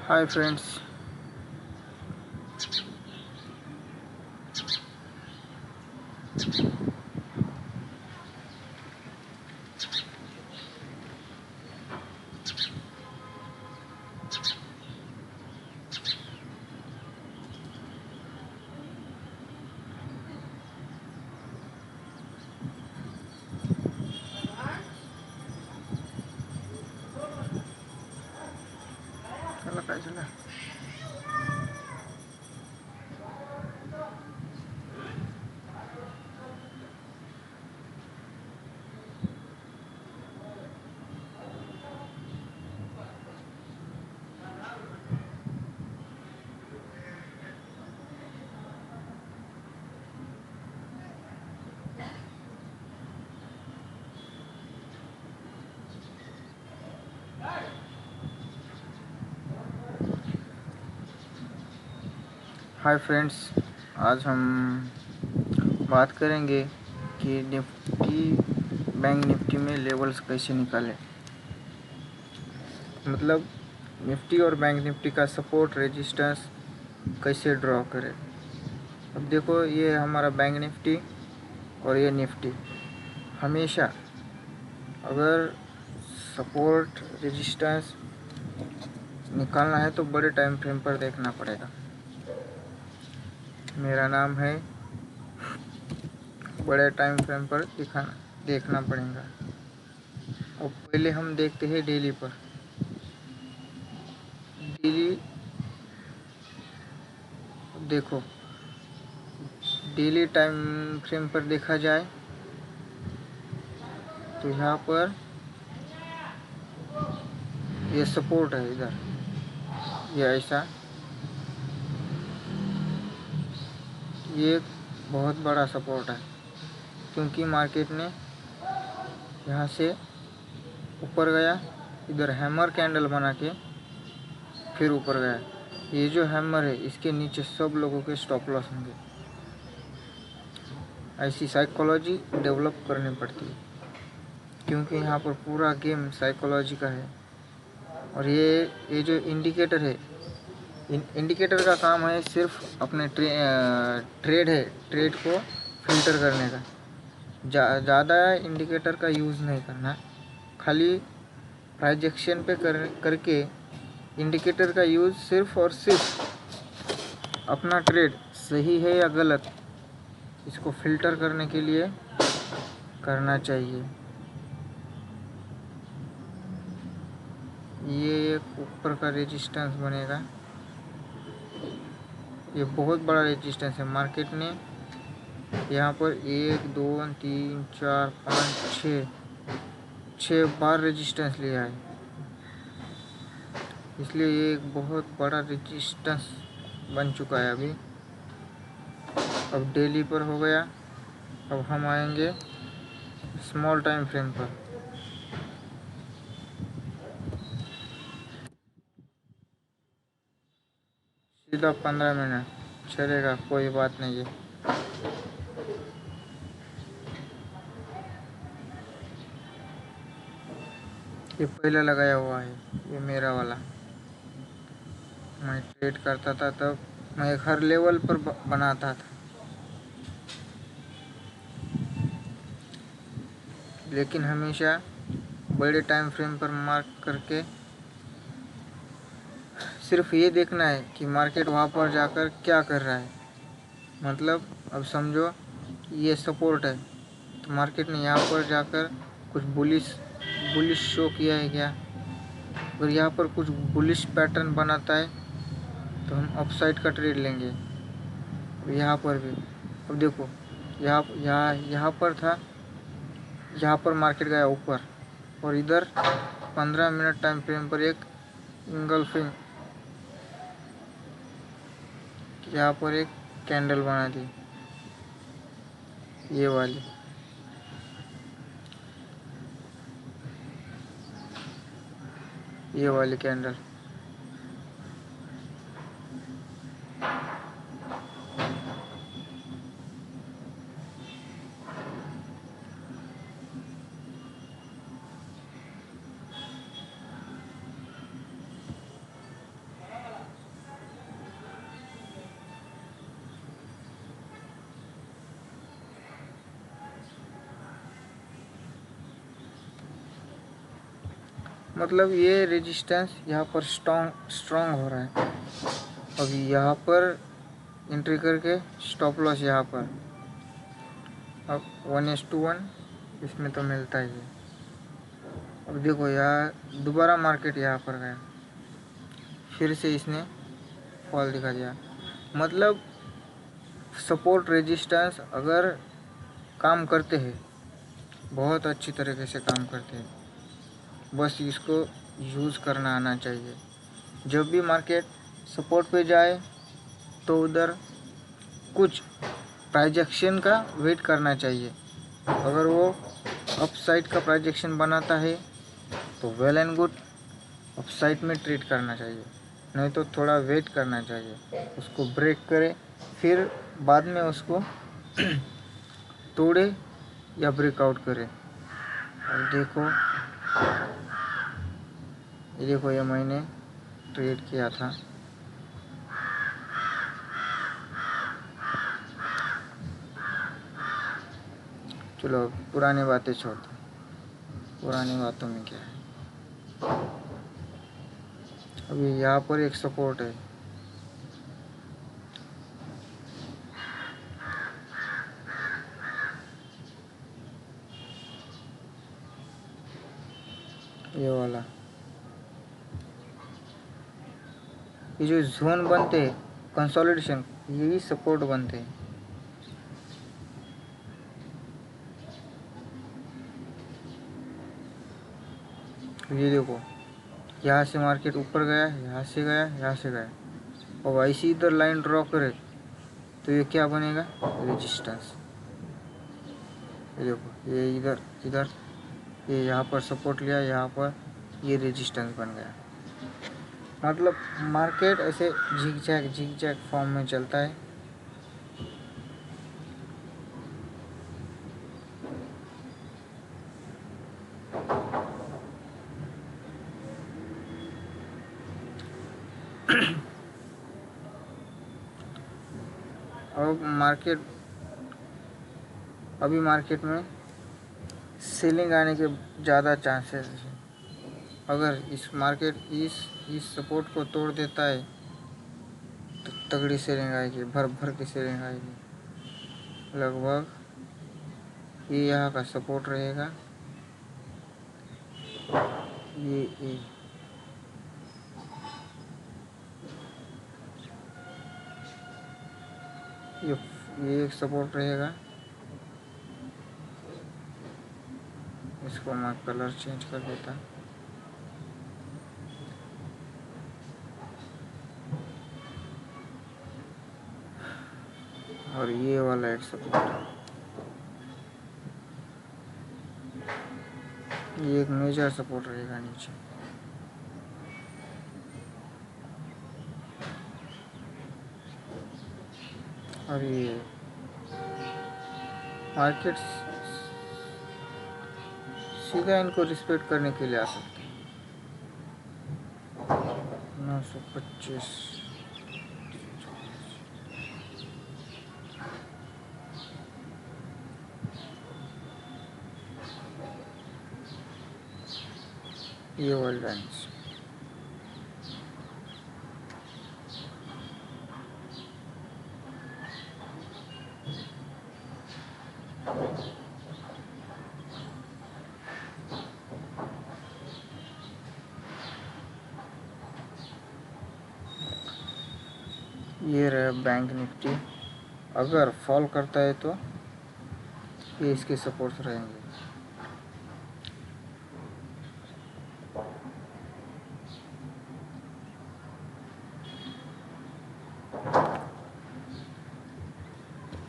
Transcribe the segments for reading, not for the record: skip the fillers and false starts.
Hi friends, चला काय झालं? हाय फ्रेंड्स, आज हम बात करेंगे कि बैंक निफ्टी में लेवल्स कैसे निकालें। मतलब निफ्टी और बैंक निफ्टी का सपोर्ट रेजिस्टेंस कैसे ड्रॉ करें। अब देखो, ये हमारा बैंक निफ्टी और ये निफ्टी, हमेशा अगर सपोर्ट रेजिस्टेंस निकालना है तो बड़े टाइम फ्रेम पर देखना पड़ेगा। मेरा नाम है, बड़े टाइम फ्रेम पर देखना पड़ेगा। और पहले हम देखते हैं डेली पर। डेली देखो, डेली टाइम फ्रेम पर देखा जाए तो यहाँ पर ये सपोर्ट है, इधर ये ऐसा, ये एक बहुत बड़ा सपोर्ट है, क्योंकि मार्केट ने यहाँ से ऊपर गया, इधर हैमर कैंडल बना के फिर ऊपर गया। ये जो हैमर है, इसके नीचे सब लोगों के स्टॉप लॉस होंगे। ऐसी साइकोलॉजी डेवलप करनी पड़ती है, क्योंकि यहाँ पर पूरा गेम साइकोलॉजी का है। और ये जो इंडिकेटर है, इंडिकेटर का काम है सिर्फ अपने ट्रेड को फिल्टर करने का। ज़्यादा इंडिकेटर का यूज़ नहीं करना, खाली प्राइस एक्शन पे करके इंडिकेटर का यूज़ सिर्फ और सिर्फ अपना ट्रेड सही है या गलत, इसको फिल्टर करने के लिए करना चाहिए। ये एक ऊपर का रेजिस्टेंस बनेगा, ये बहुत बड़ा रेजिस्टेंस है। मार्केट ने यहाँ पर 1 2 3 4 5 6 बार रेजिस्टेंस लिया है, इसलिए ये एक बहुत बड़ा रेजिस्टेंस बन चुका है अभी। अब डेली पर हो गया, अब हम आएंगे स्मॉल टाइम फ्रेम पर। सीधा 15 मिनट चलेगा, कोई बात नहीं है। ये पहले लगाया हुआ है, ये मेरा वाला। मैं ट्रेड करता था तब मैं हर लेवल पर बनाता था, लेकिन हमेशा बड़े टाइम फ्रेम पर मार्क करके सिर्फ ये देखना है कि मार्केट वहाँ पर जाकर क्या कर रहा है। मतलब अब समझो ये सपोर्ट है, तो मार्केट ने यहाँ पर जाकर कुछ बुलिश शो किया है क्या। अगर यहाँ पर कुछ बुलिश पैटर्न बनाता है तो हम अपसाइड का ट्रेड लेंगे। यहाँ पर भी अब देखो, यहाँ पर था, यहाँ पर मार्केट गया ऊपर, और इधर 15 मिनट टाइम फ्रेम पर एक इंगल्फिंग यहाँ पर एक कैंडल बना दी, ये वाली, ये वाली कैंडल। मतलब ये रेजिस्टेंस यहाँ पर स्ट्रॉन्ग हो रहा है। अभी यहाँ पर एंट्री करके स्टॉप लॉस यहाँ पर, अब 1:1 इसमें तो मिलता ही है। अब देखो यहाँ दोबारा मार्केट यहाँ पर गया, फिर से इसने फॉल दिखा दिया। मतलब सपोर्ट रेजिस्टेंस अगर काम करते हैं, बहुत अच्छी तरीके से काम करते हैं, बस इसको यूज़ करना आना चाहिए। जब भी मार्केट सपोर्ट पे जाए तो उधर कुछ प्रोजेक्शन का वेट करना चाहिए। अगर वो अपसाइड का प्रोजेक्शन बनाता है तो वेल एंड गुड, अपसाइड में ट्रेड करना चाहिए, नहीं तो थोड़ा वेट करना चाहिए, उसको ब्रेक करे, फिर बाद में उसको तोड़े या ब्रेकआउट करे। और देखो ये मैंने ट्रेड किया था। चलो पुरानी बातें छोड़ते, पुरानी बातों में क्या है। अभी यहाँ पर एक सपोर्ट है, ये वाला। ये जो जोन बनते हैं कंसोलिडेशन, यही सपोर्ट बनते हैं। ये देखो यहाँ से मार्केट ऊपर गया, यहाँ से गया, यहाँ से गया, और ऐसी इधर लाइन ड्रॉ करे तो ये क्या बनेगा, रेजिस्टेंस। ये देखो ये इधर इधर, ये यहाँ पर सपोर्ट लिया, यहाँ पर ये रेजिस्टेंस बन गया। मतलब मार्केट ऐसे झिग जैग फॉर्म में चलता है। अभी मार्केट में सेलिंग आने के ज़्यादा चांसेस हैं। अगर इस मार्केट इस सपोर्ट को तोड़ देता है तो तगड़ी सेलिंग आएगी, भर भर की सेलिंग आएगी। लगभग ये यहाँ का सपोर्ट रहेगा, ये ये एक सपोर्ट रहेगा। इसको मैं कलर चेंज कर देता। और ये वाला एक सपोर्ट, ये एक मेजर सपोर्ट रहेगा नीचे। और ये मार्केट सीधा इनको रिस्पेक्ट करने के लिए आ सकते हैं। 925 ये वर्ल्ड लाइन्स। ये रहा बैंक निफ्टी, अगर फॉल करता है तो ये इसके सपोर्ट्स रहेंगे।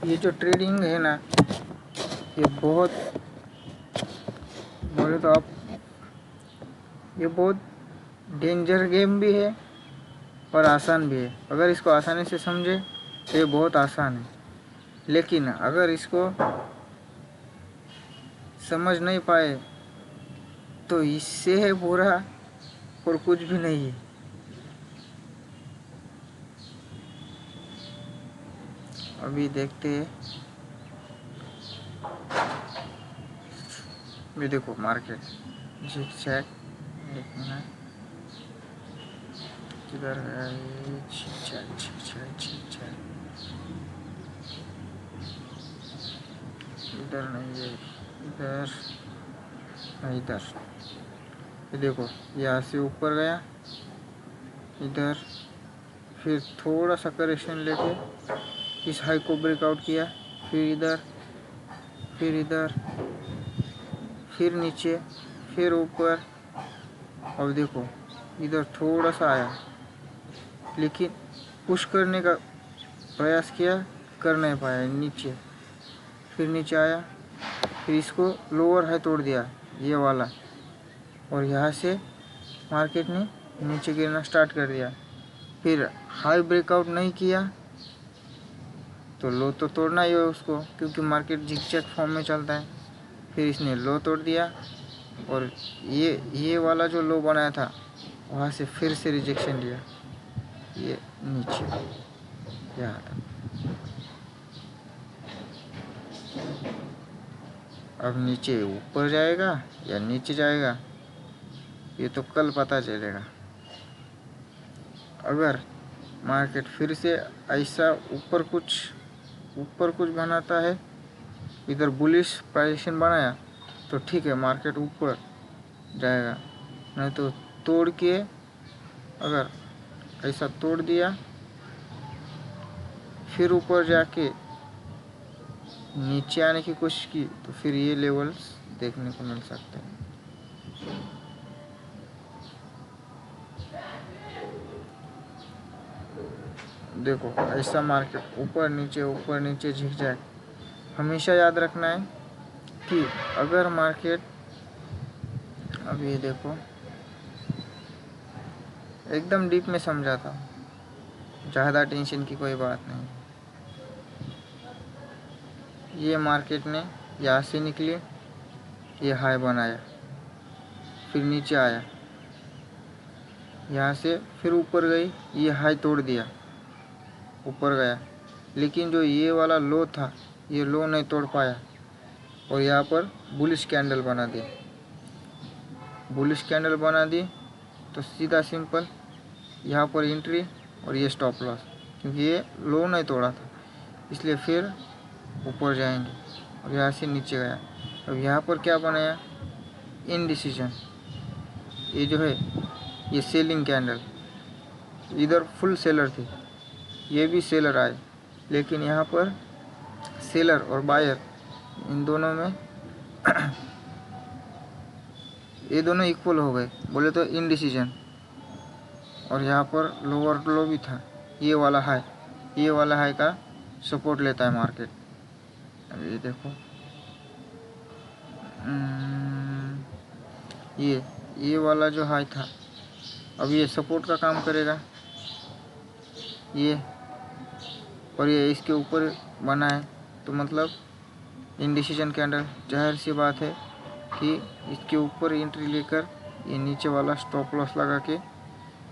ये जो ट्रेडिंग है ना, ये बहुत, बोले तो आप, ये बहुत डेंजर गेम भी है और आसान भी है। अगर इसको आसानी से समझे तो ये बहुत आसान है, लेकिन अगर इसको समझ नहीं पाए तो इससे है बुरा और कुछ भी नहीं है। अभी देखते हैं, ये देखो मार्केट झिकझैक, एक मिनट, किधर है ये झिकझैक झिकझैक झिकझैक, इधर नहीं है, इधर नहीं, इधर। ये देखो यहाँ से ऊपर गया, इधर फिर थोड़ा सा करेक्शन लेके इस हाई को ब्रेकआउट किया, फिर इधर, फिर इधर, फिर नीचे, फिर ऊपर। अब देखो इधर थोड़ा सा आया, लेकिन पुश करने का प्रयास किया, कर नहीं पाया, नीचे, फिर नीचे आया, फिर इसको लोअर हाई तोड़ दिया ये वाला, और यहाँ से मार्केट ने नीचे गिरना स्टार्ट कर दिया। फिर हाई ब्रेकआउट नहीं किया तो लो तो तोड़ना ही है उसको, क्योंकि मार्केट झिकझैक फॉर्म में चलता है। फिर इसने लो तोड़ दिया, और ये वाला जो लो बनाया था वहाँ से फिर से रिजेक्शन लिया, ये नीचे यहाँ था। अब नीचे ऊपर जाएगा या नीचे जाएगा ये तो कल पता चलेगा। अगर मार्केट फिर से ऐसा ऊपर कुछ बनाता है, इधर बुलिश पोजीशन बनाया तो ठीक है, मार्केट ऊपर जाएगा। नहीं तो तोड़ के, अगर ऐसा तोड़ दिया फिर ऊपर जाके नीचे आने की कोशिश की तो फिर ये लेवल्स देखने को मिल सकते हैं। देखो ऐसा मार्केट ऊपर नीचे झिकझैक। हमेशा याद रखना है कि अगर मार्केट, अब ये देखो एकदम डीप में समझा था, ज़्यादा टेंशन की कोई बात नहीं। ये मार्केट ने यहाँ से निकली, ये हाई बनाया, फिर नीचे आया, यहाँ से फिर ऊपर गई, ये हाई तोड़ दिया, ऊपर गया, लेकिन जो ये वाला लो था ये लो नहीं तोड़ पाया, और यहाँ पर बुलिश कैंडल बना दी। बुलिश कैंडल बना दी तो सीधा सिंपल यहाँ पर एंट्री और ये स्टॉप लॉस, क्योंकि ये लो नहीं तोड़ा था, इसलिए फिर ऊपर जाएंगे, और यहाँ से नीचे गया। अब यहाँ पर क्या बनाया, इनडिसीजन। ये जो है ये सेलिंग कैंडल, इधर फुल सेलर थे, ये भी सेलर आए, लेकिन यहाँ पर सेलर और बायर इन दोनों में ये दोनों इक्वल हो गए, बोले तो इनडिसीजन। और यहाँ पर लोअर लो भी था, ये वाला हाई का सपोर्ट लेता है मार्केट। अब ये देखो ये वाला जो हाई था, अब ये सपोर्ट का काम करेगा, ये, और ये इसके ऊपर बना है, तो मतलब इनडिसीजन कैंडल। जाहिर सी बात है कि इसके ऊपर एंट्री लेकर ये नीचे वाला स्टॉप लॉस लगा के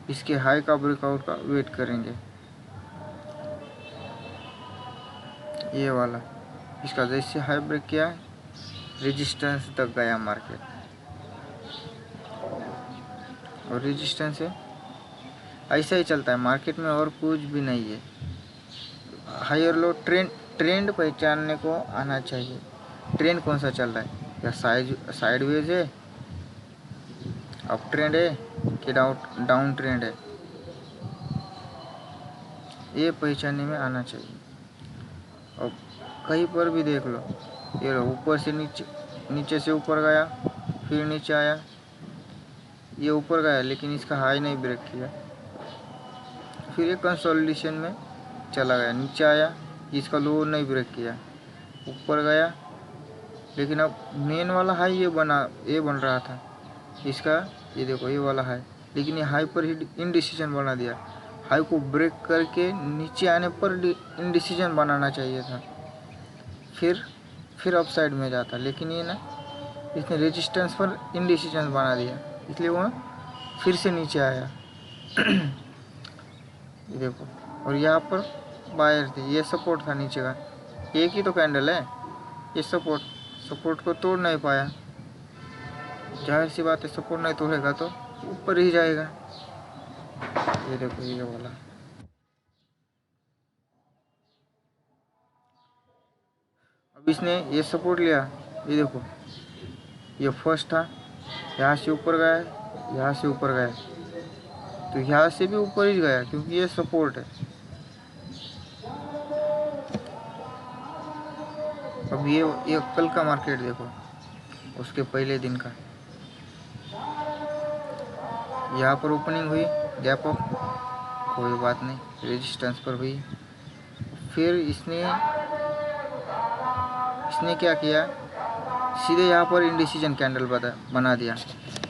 इसके हाई का ब्रेकआउट का वेट करेंगे। ये वाला इसका जैसे हाई ब्रेक किया, रेजिस्टेंस तक गया मार्केट, और रेजिस्टेंस है, ऐसा ही चलता है मार्केट में, और कुछ भी नहीं है। हाई और लो ट्रेंड पहचानने को आना चाहिए। ट्रेंड कौन सा चल रहा है, या साइडवेज है, अप ट्रेंड है कि डाउन ट्रेंड है, ये पहचानने में आना चाहिए। और कहीं पर भी देख लो, ये लो ऊपर से नीचे से ऊपर गया, फिर नीचे आया, ये ऊपर गया लेकिन इसका हाई नहीं ब्रेक किया, फिर ये कंसोलिडेशन में चला गया, नीचे आया, इसका लो नहीं ब्रेक किया, ऊपर गया, लेकिन अब मेन वाला हाई ये बन रहा था इसका, ये देखो ये वाला हाई, लेकिन ये हाई पर ही इनडिसीजन बना दिया। हाई को ब्रेक करके नीचे आने पर इनडिसीजन बनाना चाहिए था, फिर अप साइड में जाता, लेकिन ये ना इसने रेजिस्टेंस पर इनडिसीजन बना दिया, इसलिए वह फिर से नीचे आया। ये देखो, और यहाँ पर बायर थे, ये सपोर्ट था नीचे का, एक ही तो कैंडल है, ये सपोर्ट को तोड़ नहीं पाया। जाहिर सी बात है, सपोर्ट नहीं तोड़ेगा तो ऊपर ही जाएगा। ये देखो ये वाला, अब इसने ये सपोर्ट लिया, ये देखो ये फर्स्ट था, यहाँ से ऊपर गया, यहाँ से ऊपर गया, तो यहाँ से भी ऊपर ही गया क्योंकि ये सपोर्ट है। अब ये कल का मार्केट देखो, उसके पहले दिन का, यहाँ पर ओपनिंग हुई, गैप अप, कोई बात नहीं, रेजिस्टेंस पर हुई। फिर इसने क्या किया, सीधे यहाँ पर इनडिसीजन कैंडल बना दिया।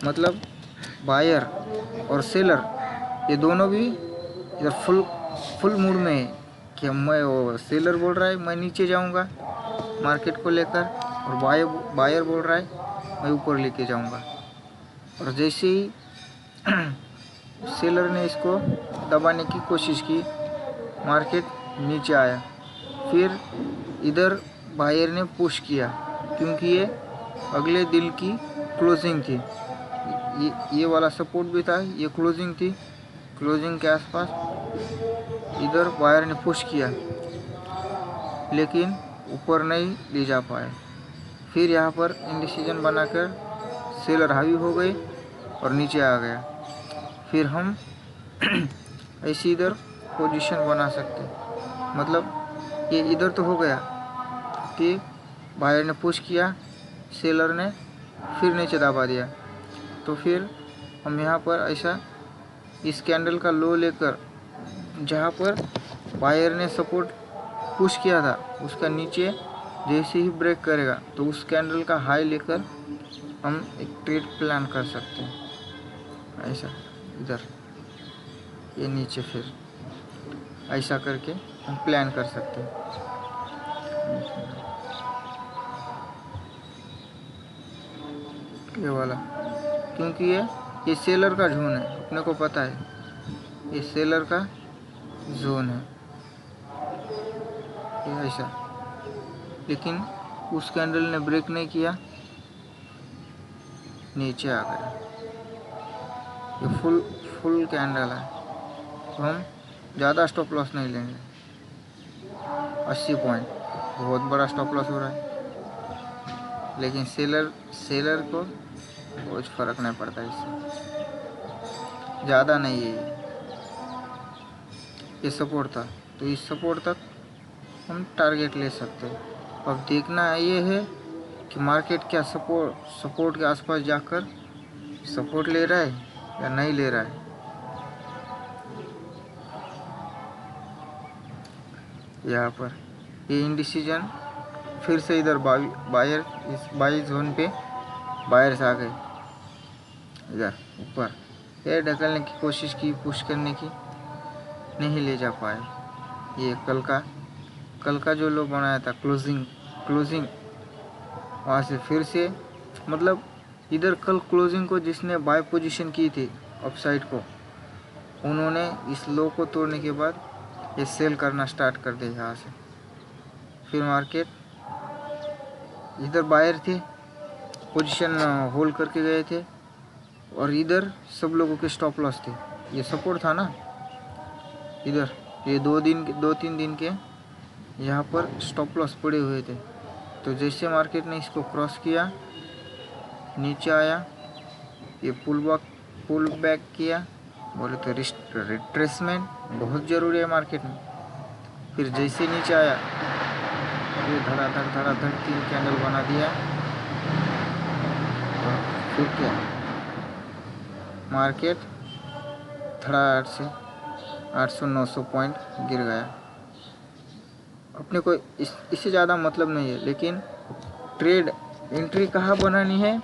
मतलब बायर और सेलर ये दोनों भी इधर फुल मूड में है कि मैं, वो सेलर बोल रहा है मैं नीचे जाऊंगा मार्केट को लेकर, और बायर बोल रहा है मैं ऊपर लेके जाऊंगा। और जैसे ही सेलर ने इसको दबाने की कोशिश की, मार्केट नीचे आया, फिर इधर बायर ने पुश किया क्योंकि ये अगले दिन की क्लोजिंग थी, ये वाला सपोर्ट भी था, ये क्लोजिंग थी, क्लोजिंग के आसपास इधर बायर ने पुश किया, लेकिन ऊपर नहीं ले जा पाए। फिर यहाँ पर इंडिसीजन बनाकर सेलर हावी हो गई और नीचे आ गया। फिर हम ऐसी इधर पोजीशन बना सकते, मतलब ये इधर तो हो गया कि बायर ने पुश किया, सेलर ने फिर नीचे दबा दिया, तो फिर हम यहाँ पर ऐसा इस कैंडल का लो लेकर, जहाँ पर बायर ने सपोर्ट पुश किया था उसका नीचे जैसे ही ब्रेक करेगा तो उस कैंडल का हाई लेकर हम एक ट्रेड प्लान कर सकते हैं। ऐसा इधर ये नीचे, फिर ऐसा करके हम प्लान कर सकते हैं। ये वाला, क्योंकि ये सेलर का जोन है, अपने को पता है ये सेलर का जोन है, ये ऐसा, लेकिन उस कैंडल ने ब्रेक नहीं किया, नीचे आ गया। ये फुल कैंडल है, तो हम ज़्यादा स्टॉप लॉस नहीं लेंगे। 80 पॉइंट बहुत बड़ा स्टॉप लॉस हो रहा है, लेकिन सेलर को कुछ फ़र्क नहीं पड़ता इससे, ज़्यादा नहीं है। ये सपोर्ट था, तो इस सपोर्ट तक हम टारगेट ले सकते हैं। अब देखना ये है कि मार्केट क्या सपोर्ट के आसपास जाकर सपोर्ट ले रहा है या नहीं ले रहा है। यहाँ पर ये इंडिसीजन, फिर से इधर बायर, इस बाई जोन पे बायर्स आ गए, इधर ऊपर ये ढकलने की कोशिश की, पुश करने की, नहीं ले जा पाए। ये कल का जो लो बनाया था क्लोजिंग वहाँ से फिर से, मतलब इधर कल क्लोजिंग को जिसने बाय पोजीशन की थी अपसाइड को, उन्होंने इस लो को तोड़ने के बाद ये सेल करना स्टार्ट कर दिया यहाँ से। फिर मार्केट इधर बायर थे, पोजीशन होल्ड करके गए थे, और इधर सब लोगों के स्टॉप लॉस थे। ये सपोर्ट था ना, इधर ये 2-3 दिन के यहाँ पर स्टॉप लॉस पड़े हुए थे। तो जैसे मार्केट ने इसको क्रॉस किया, नीचे आया, ये पुल बैक किया, बोले तो रिट्रेसमेंट बहुत ज़रूरी है मार्केट में। फिर जैसे नीचे आया, ये धड़ाधड़ 3 कैंडल बना दिया, फिर क्या, मार्केट धड़ाधड़ से 800-900 पॉइंट गिर गया। अपने को इससे ज़्यादा मतलब नहीं है, लेकिन ट्रेड एंट्री कहाँ बनानी है,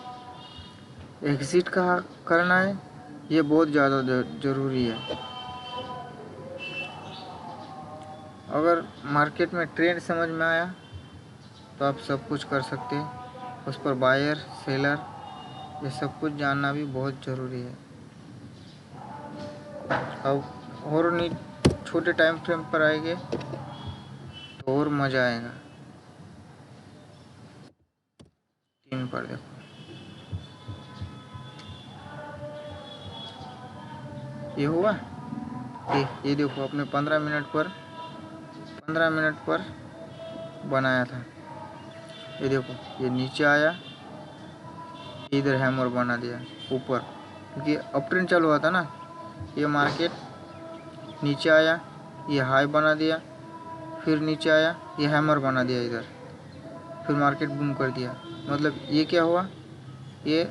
एग्ज़िट कहाँ करना है, ये बहुत ज़्यादा ज़रूरी है। अगर मार्केट में ट्रेंड समझ में आया तो आप सब कुछ कर सकते हैं। उस पर बायर सेलर ये सब कुछ जानना भी बहुत ज़रूरी है। अब और नहीं छोटे टाइम फ्रेम पर आएंगे तो और मज़ा आएगा। 3 पर देखो, ये हुआ, ये देखो अपने 15 मिनट पर बनाया था। ये देखो ये नीचे आया, इधर हैमर बना दिया ऊपर, क्योंकि अप ट्रेंड चालू हुआ था ना। ये मार्केट नीचे आया, ये हाई बना दिया, फिर नीचे आया, ये हैमर बना दिया इधर, फिर मार्केट बूम कर दिया। मतलब ये क्या हुआ, ये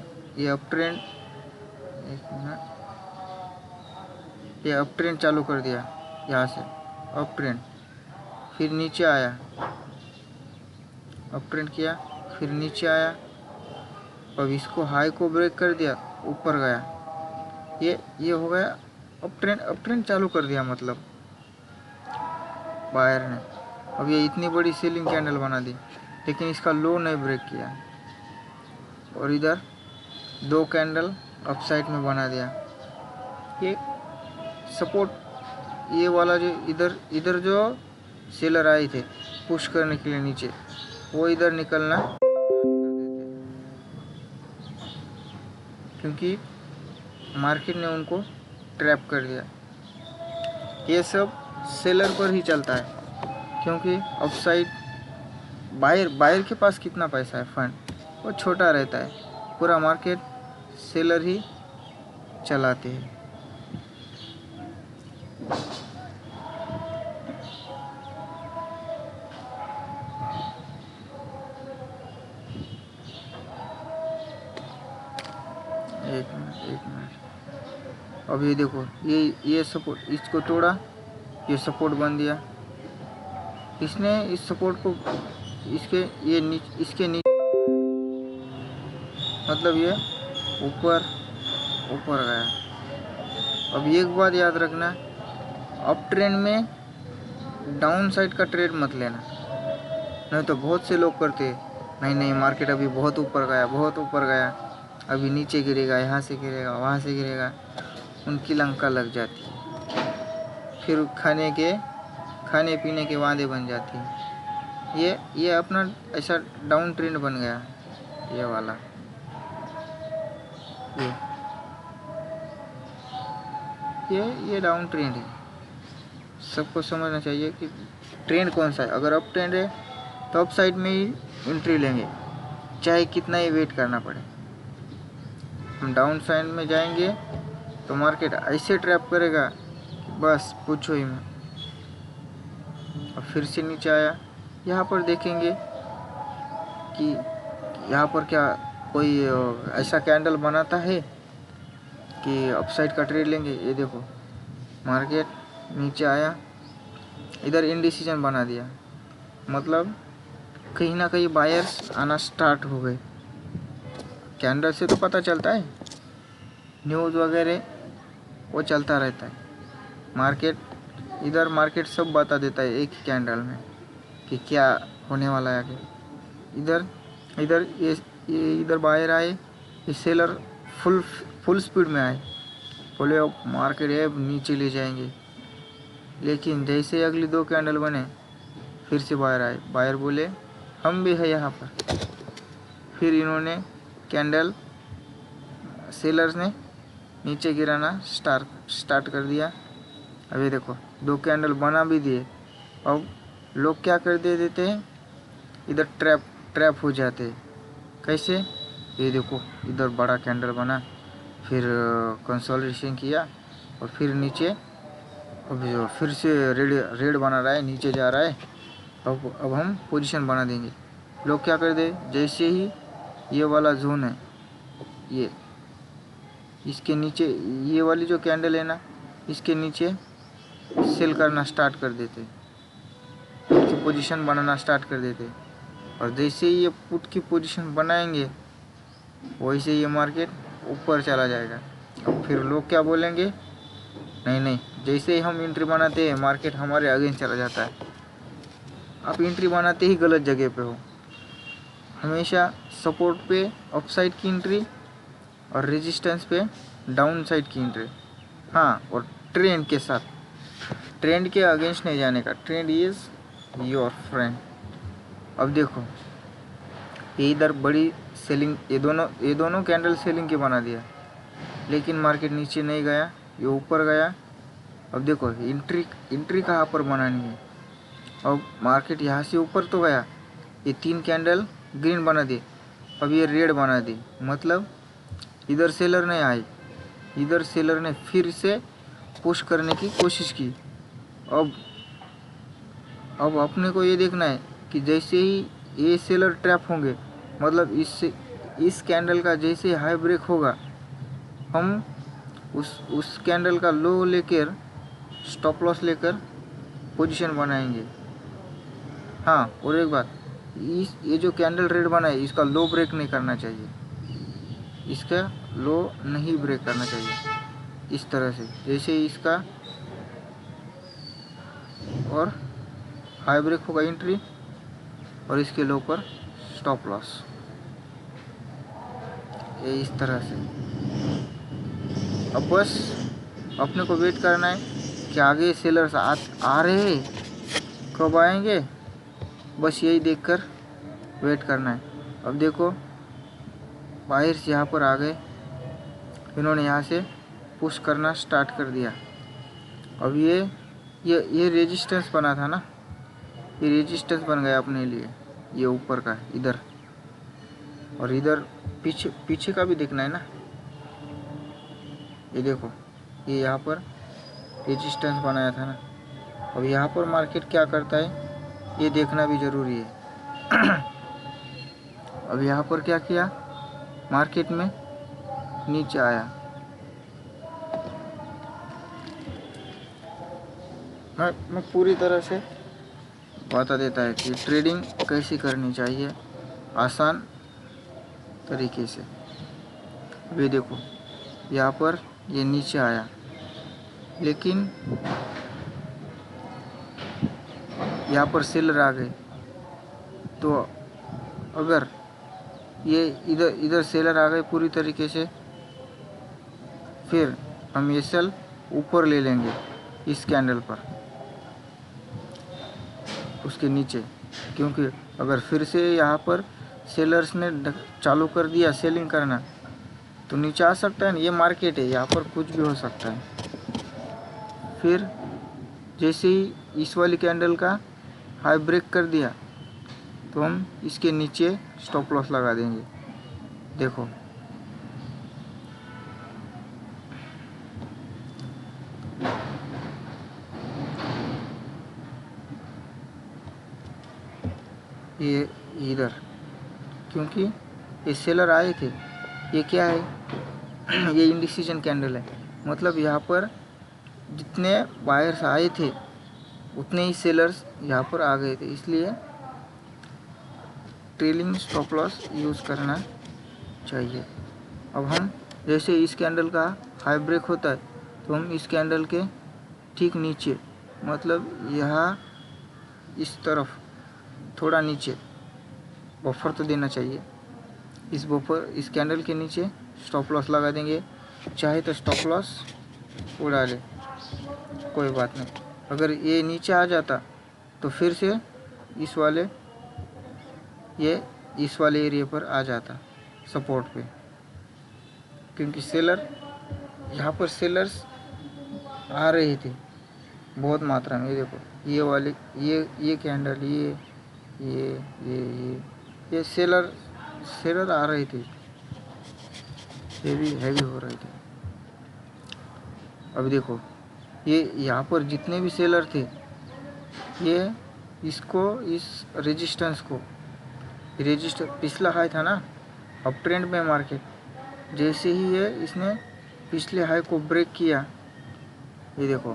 अप ट्रेंड, एक मिनट, ये अप ट्रेंड चालू कर दिया यहाँ से, अप ट्रेंड, फिर नीचे आया, अप ट्रेंड किया, फिर नीचे आया, अब इसको हाई को ब्रेक कर दिया, ऊपर गया। ये हो गया अप ट्रेंड चालू कर दिया, मतलब बायर ने। अब ये इतनी बड़ी सेलिंग कैंडल बना दी, लेकिन इसका लो नहीं ब्रेक किया, और इधर 2 कैंडल अपसाइड में बना दिया। ये सपोर्ट, ये वाला जो इधर जो सेलर आए थे पुश करने के लिए नीचे, वो इधर निकलना, क्योंकि मार्केट ने उनको ट्रैप कर दिया। ये सब सेलर पर ही चलता है, क्योंकि अपसाइड बायर के पास कितना पैसा है, फंड वो छोटा रहता है, पूरा मार्केट सेलर ही चलाते हैं। एक मिनट, अब ये देखो, ये सपोर्ट, इसको तोड़ा, ये सपोर्ट बन दिया। इसने इस सपोर्ट को इसके नीचे, मतलब ये ऊपर गया। अब एक बात याद रखना, अप ट्रेंड में डाउन साइड का ट्रेड मत लेना, नहीं तो बहुत से लोग करते हैं, नहीं मार्केट अभी बहुत ऊपर गया, अभी नीचे गिरेगा, यहाँ से गिरेगा, वहाँ से गिरेगा, उनकी लंका लग जाती है, फिर खाने पीने के वादे बन जाती है। ये अपना ऐसा डाउन ट्रेंड बन गया, ये वाला, ये डाउन ट्रेंड है। सबको समझना चाहिए कि ट्रेंड कौन सा है। अगर अप ट्रेंड है तो अप साइड में ही एंट्री लेंगे, चाहे कितना ही वेट करना पड़े। हम डाउन साइड में जाएंगे तो मार्केट ऐसे ट्रैप करेगा कि बस पूछो ही मत। और फिर से नीचे आया, यहाँ पर देखेंगे कि यहाँ पर क्या कोई ऐसा कैंडल बनाता है कि अपसाइड का ट्रेड लेंगे। ये देखो मार्केट नीचे आया, इधर इनडिसीजन बना दिया, मतलब कहीं ना कहीं बायर्स आना स्टार्ट हो गए। कैंडल से तो पता चलता है, न्यूज़ वगैरह वो चलता रहता है। मार्केट सब बता देता है एक ही कैंडल में कि क्या होने वाला है आगे। इधर बायर आए, ये सेलर फुल स्पीड में आए, बोले अब मार्केट है नीचे ले जाएंगे, लेकिन जैसे अगली 2 कैंडल बने फिर से बायर आए, बायर बोले हम भी है यहाँ पर, फिर इन्होंने कैंडल सेलर्स ने नीचे गिराना स्टार्ट कर दिया। अब ये देखो 2 कैंडल बना भी दिए। अब लोग क्या कर देते हैं, इधर ट्रैप हो जाते हैं। कैसे, ये देखो इधर बड़ा कैंडल बना, फिर कंसोलिडेशन किया, और फिर नीचे अब फिर से रेड बना रहा है, नीचे जा रहा है, अब हम पोजीशन बना देंगे। लोग क्या कर दे, जैसे ही ये वाला जोन है, ये इसके नीचे, ये वाली जो कैंडल है ना, इसके नीचे सेल करना स्टार्ट कर देते, पोजीशन बनाना स्टार्ट कर देते, और जैसे ही ये पुट की पोजीशन बनाएंगे वैसे ये मार्केट ऊपर चला जाएगा। अब फिर लोग क्या बोलेंगे, नहीं नहीं, जैसे ही हम एंट्री बनाते हैं मार्केट हमारे अगेंस्ट चला जाता है। आप एंट्री बनाते ही गलत जगह पे हो। हमेशा सपोर्ट पे अपसाइड की एंट्री और रेजिस्टेंस पे डाउन साइड की एंट्री। हाँ, और ट्रेंड के साथ, ट्रेंड के अगेंस्ट नहीं जाने का। Trend is your friend. अब देखो ये इधर बड़ी सेलिंग, ये दोनों कैंडल सेलिंग के बना दिया, लेकिन मार्केट नीचे नहीं गया, ये ऊपर गया। अब देखो एंट्री कहाँ पर बनानी है। अब मार्केट यहाँ से ऊपर तो गया, ये 3 कैंडल ग्रीन बना दी, अब ये रेड बना दी, मतलब इधर सेलर नहीं आई, इधर सेलर ने फिर से पुश करने की कोशिश की। अब अपने को ये देखना है कि जैसे ही ये सेलर ट्रैप होंगे, मतलब इस कैंडल का जैसे हाई ब्रेक होगा, हम उस कैंडल का लो लेकर, स्टॉप लॉस लेकर पोजीशन बनाएंगे। हाँ, और एक बात, ये जो कैंडल रेड बना है इसका लो ब्रेक नहीं करना चाहिए, इसका लो नहीं ब्रेक करना चाहिए। इस तरह से जैसे इसका और हाई ब्रेक होगा एंट्री, और इसके लो पर स्टॉप लॉस, ये इस तरह से। अब बस अपने को वेट करना है कि आगे सेलर्स आ रहे हैं, कब आएंगे, बस यही देखकर वेट करना है। अब देखो बायर्स यहाँ पर आ गए, इन्होंने यहाँ से पुश करना स्टार्ट कर दिया। अब ये रेजिस्टेंस बना था ना, ये रेजिस्टेंस बन गया अपने लिए, ये ऊपर का इधर, और इधर पीछे का भी देखना है ना। ये देखो ये यहाँ पर रेजिस्टेंस बनाया था ना, अब यहाँ पर मार्केट क्या करता है ये देखना भी ज़रूरी है। अब यहाँ पर क्या किया, मार्केट में नीचे आया। मैं पूरी तरह से बता देता है कि ट्रेडिंग कैसी करनी चाहिए आसान तरीके से। ये देखो यहाँ पर ये नीचे आया, लेकिन यहाँ पर सेलर आ गए, तो अगर ये इधर सेलर आ गए पूरी तरीके से, फिर हम ये सेल ऊपर ले लेंगे इस कैंडल पर, उसके नीचे, क्योंकि अगर फिर से यहाँ पर सेलर्स ने चालू कर दिया सेलिंग करना तो नीचे आ सकता है ना, ये मार्केट है, यहाँ पर कुछ भी हो सकता है। फिर जैसे ही इस वाली कैंडल का हाई ब्रेक कर दिया तो हम इसके नीचे स्टॉप लॉस लगा देंगे। देखो ये इधर, क्योंकि ये सेलर आए थे, ये क्या है ये इंडिसीजन कैंडल है, मतलब यहाँ पर जितने बायर्स आए थे उतने ही सेलर्स यहाँ पर आ गए थे, इसलिए ट्रेलिंग स्टॉप लॉस यूज़ करना चाहिए। अब हम जैसे इस कैंडल का हाई ब्रेक होता है तो हम इस कैंडल के ठीक नीचे, मतलब यहाँ इस तरफ थोड़ा नीचे बफर तो देना चाहिए, इस बफर इस कैंडल के नीचे स्टॉप लॉस लगा देंगे। चाहे तो स्टॉप लॉस उड़ा ले, कोई बात नहीं। अगर ये नीचे आ जाता तो फिर से इस वाले एरिया पर आ जाता सपोर्ट पे, क्योंकि सेलर यहाँ पर सेलर्स आ रहे थे बहुत मात्रा में। ये देखो ये वाले ये कैंडल ये सेलर आ रहे थे, हैवी हो रहे थे। अब देखो ये यहाँ पर जितने भी सेलर थे, ये इस रेजिस्टेंस को, पिछला हाई था ना, अब ट्रेंड में मार्केट, जैसे ही ये इसने पिछले हाई को ब्रेक किया, ये देखो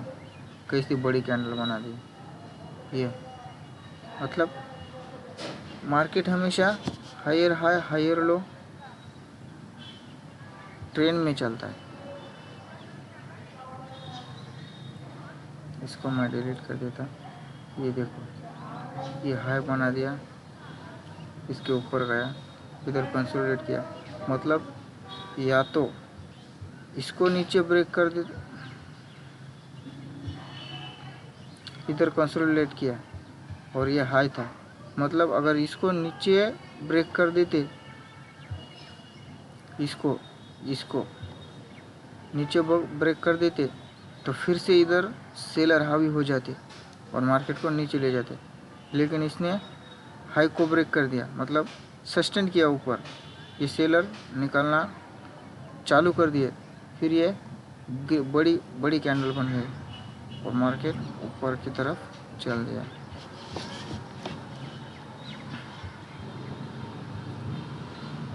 कैसी बड़ी कैंडल बना दी। ये मतलब मार्केट हमेशा higher high higher low trend में चलता है। इसको मैं डिलीट कर देता। ये देखो, ये हाई बना दिया, इसके ऊपर गया, इधर कंसोलिडेट किया, मतलब या तो इसको नीचे ब्रेक कर दे, इधर कंसोलिडेट किया और ये हाई था, मतलब अगर इसको नीचे ब्रेक कर देते, इसको नीचे ब्रेक कर देते तो फिर से इधर सेलर हावी हो जाते और मार्केट को नीचे ले जाते। लेकिन इसने हाई को ब्रेक कर दिया, मतलब सस्टेन किया ऊपर, ये सेलर निकलना चालू कर दिए, फिर ये बड़ी बड़ी कैंडल बन गई और मार्केट ऊपर की तरफ चल दिया।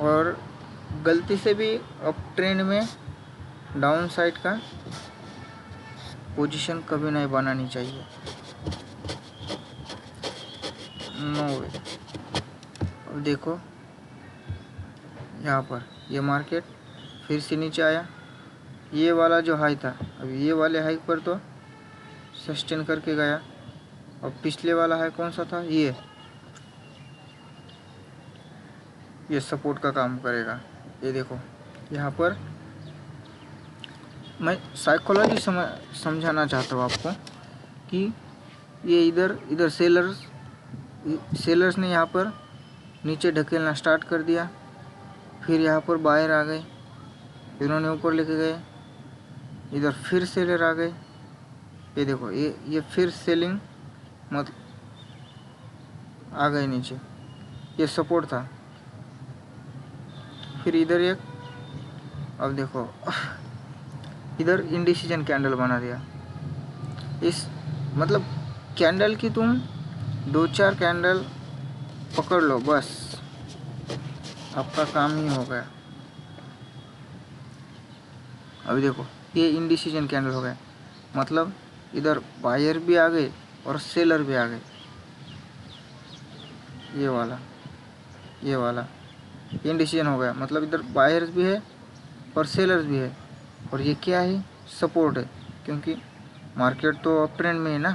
और गलती से भी अप ट्रेंड में डाउन साइड का पोजीशन कभी नहीं बनानी चाहिए, नो वे। अब देखो यहाँ पर ये मार्केट फिर से नीचे आया, ये वाला जो हाई था, अब ये वाले हाई पर तो सस्टेन करके गया। अब पिछले वाला हाई कौन सा था, ये सपोर्ट का काम करेगा। ये देखो यहाँ पर मैं साइकोलॉजी समझाना चाहता हूँ आपको कि ये इधर सेलर्स ने यहाँ पर नीचे ढकेलना स्टार्ट कर दिया, फिर यहाँ पर बायर आ गए, इन्होंने ऊपर लेके गए, इधर फिर सेलर आ गए। ये देखो ये फिर सेलिंग मत आ गए नीचे, ये सपोर्ट था, फिर इधर एक, अब देखो इधर इंडिसीजन कैंडल बना दिया। इस मतलब कैंडल की तुम 2-4 कैंडल पकड़ लो, बस आपका काम ही हो गया। अभी देखो ये इंडिसीजन कैंडल हो गया, मतलब इधर बायर भी आ गए और सेलर भी आ गए। ये वाला इंडिसीजन हो गया, मतलब इधर बायर्स भी है और सेलर्स भी है, और ये क्या है, सपोर्ट है, क्योंकि मार्केट तो अप ट्रेंड में है ना,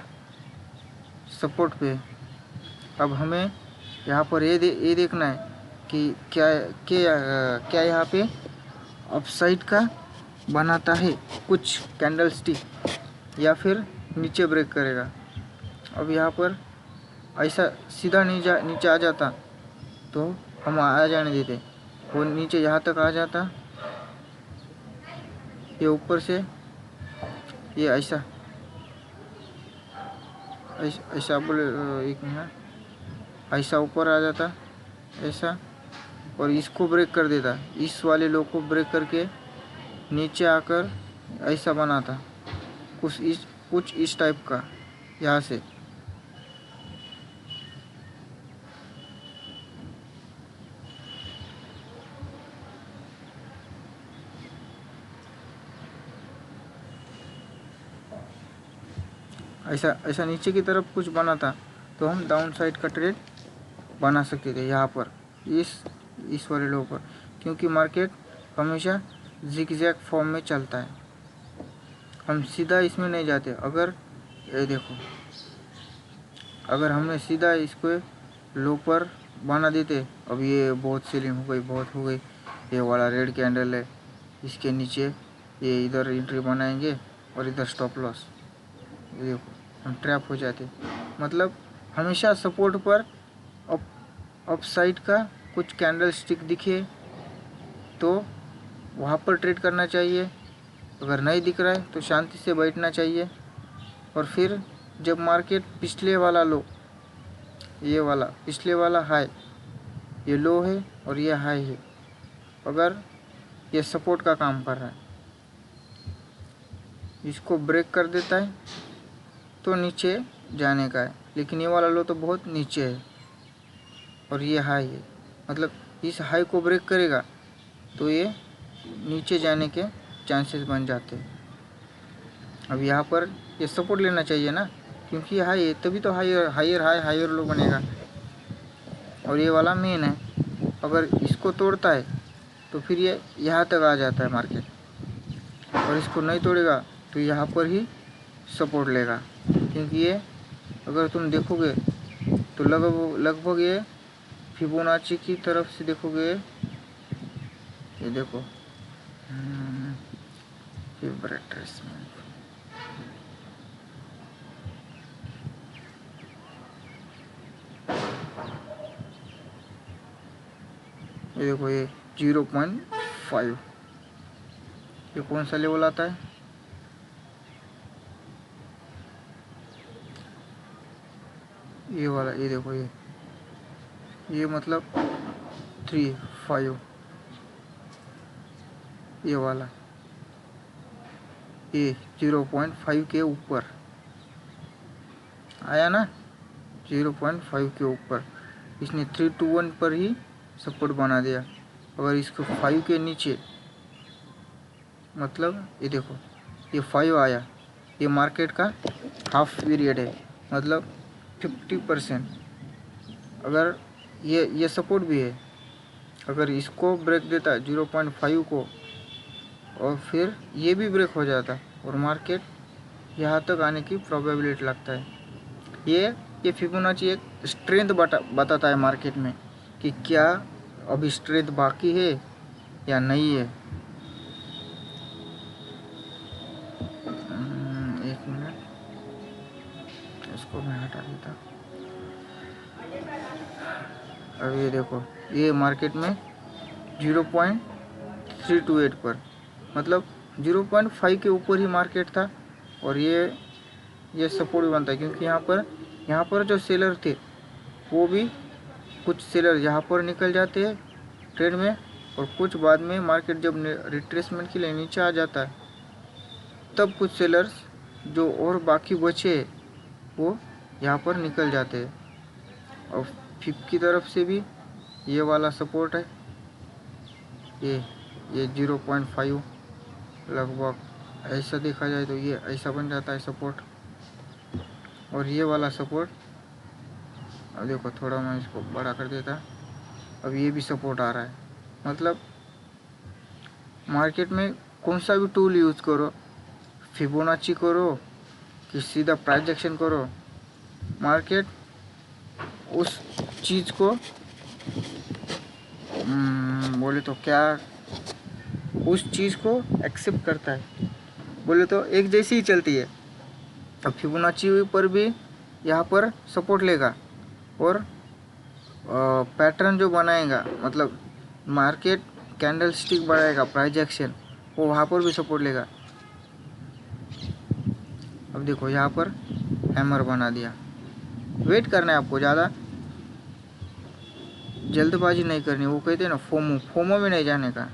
सपोर्ट पे है। अब हमें यहाँ पर ये देखना है कि क्या यहाँ पे अपसाइड का बनाता है कुछ कैंडल स्टिक या फिर नीचे ब्रेक करेगा। अब यहाँ पर ऐसा सीधा नीचे आ जाता तो हम आ जाने देते, वो नीचे यहाँ तक आ जाता, ये ऊपर से ये ऐसा बोले, एक मिनट, ऐसा ऊपर आ जाता ऐसा, और इसको ब्रेक कर देता, इस वाले लो को ब्रेक करके नीचे आकर ऐसा बनाता, कुछ इस टाइप का यहाँ से। ऐसा नीचे की तरफ कुछ बना था तो हम डाउन साइड का ट्रेड बना सकते थे यहाँ पर, इस वाले लो पर, क्योंकि मार्केट हमेशा जिगजैग फॉर्म में चलता है, हम सीधा इसमें नहीं जाते। अगर ये देखो, अगर हमने सीधा इसको लो पर बना देते, अब ये बहुत सेलिंग हो गई, ये वाला रेड कैंडल है, इसके नीचे ये इधर एंट्री बनाएंगे और इधर स्टॉप लॉस, ये देखो हम ट्रैप हो जाते। मतलब हमेशा सपोर्ट पर अप साइड का कुछ कैंडल स्टिक दिखे तो वहाँ पर ट्रेड करना चाहिए, अगर नहीं दिख रहा है तो शांति से बैठना चाहिए। और फिर जब मार्केट पिछले वाला लो, ये वाला पिछले वाला हाई, ये लो है और ये हाई है, अगर ये सपोर्ट का काम कर रहा है, इसको ब्रेक कर देता है तो नीचे जाने का है, लेकिन ये वाला लो तो बहुत नीचे है और ये हाई है, मतलब इस हाई को ब्रेक करेगा तो ये नीचे जाने के चांसेस बन जाते हैं। अब यहाँ पर ये सपोर्ट लेना चाहिए ना, क्योंकि हाई है तभी तो higher higher high higher low बनेगा। और ये वाला मेन है, अगर इसको तोड़ता है तो फिर ये यहाँ तक आ जाता है मार्केट, और इसको नहीं तोड़ेगा तो यहाँ पर ही सपोर्ट लेगा। क्योंकि ये अगर तुम देखोगे तो लगभग ये फिबोनाची की तरफ से देखोगे, ये देखो फेवरेट ट्रेसमेंट, ये देखो ये 0.5, ये कौन सा लेवल आता है, ये वाला, ये देखो ये मतलब 3-5, ये वाला ये 0.5 के ऊपर आया ना, 0.5 के ऊपर इसने 3-1 पर ही सपोर्ट बना दिया। अगर इसको 5 के नीचे, मतलब ये देखो ये 5 आया, ये मार्केट का हाफ पीरियड है, मतलब 50%। अगर ये सपोर्ट भी है, अगर इसको ब्रेक देता 0.5 को और फिर ये भी ब्रेक हो जाता और मार्केट यहाँ तक आने की प्रोबेबिलिटी लगता है। ये फिबोनाची एक स्ट्रेंथ बताता है मार्केट में कि क्या अभी स्ट्रेंथ बाकी है या नहीं है। एक मिनट, इसको मैं हटा देता। अब ये देखो ये मार्केट में 0.328 पर, मतलब 0.5 के ऊपर ही मार्केट था, और ये सपोर्ट भी बनता है। क्योंकि यहाँ पर जो सेलर थे वो भी, कुछ सेलर यहाँ पर निकल जाते हैं ट्रेड में, और कुछ बाद में मार्केट जब रिट्रेसमेंट के लिए नीचे आ जाता है तब कुछ सेलर्स जो और बाकी बचे वो यहाँ पर निकल जाते हैं। और फिप की तरफ से भी ये वाला सपोर्ट है, ये 0.5 लगभग, ऐसा देखा जाए तो ये ऐसा बन जाता है सपोर्ट। और ये वाला सपोर्ट, अब देखो थोड़ा मैं इसको बड़ा कर देता, अब ये भी सपोर्ट आ रहा है। मतलब मार्केट में कौन सा भी टूल यूज़ करो, फिबोनाची करो कि सीधा प्राइस एक्शन करो, मार्केट उस चीज़ को बोले तो क्या, उस चीज़ को एक्सेप्ट करता है, बोले तो एक जैसी ही चलती है। अब फिबोनाची पर भी यहाँ पर सपोर्ट लेगा, और पैटर्न जो बनाएगा, मतलब मार्केट कैंडल स्टिक बढ़ाएगा प्राइस एक्शन, वो वहाँ पर भी सपोर्ट लेगा। अब देखो यहाँ पर हैमर बना दिया, वेट करना है आपको, ज़्यादा जल्दबाजी नहीं करनी, वो कहते हैं ना फोमो में नहीं जाने का।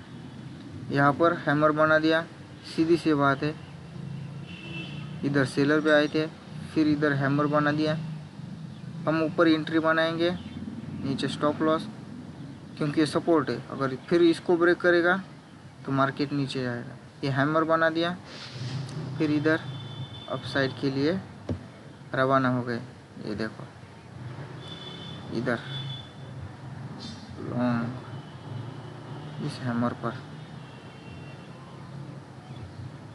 यहाँ पर हैमर बना दिया, सीधी सी बात है, इधर सेलर पे आए थे, फिर इधर हैमर बना दिया। हम ऊपर एंट्री बनाएंगे, नीचे स्टॉप लॉस, क्योंकि ये सपोर्ट है। अगर फिर इसको ब्रेक करेगा तो मार्केट नीचे जाएगा। ये हैमर बना दिया, फिर इधर अपसाइड के लिए रवाना हो गए। ये देखो इधर लॉन्ग इस हैमर पर,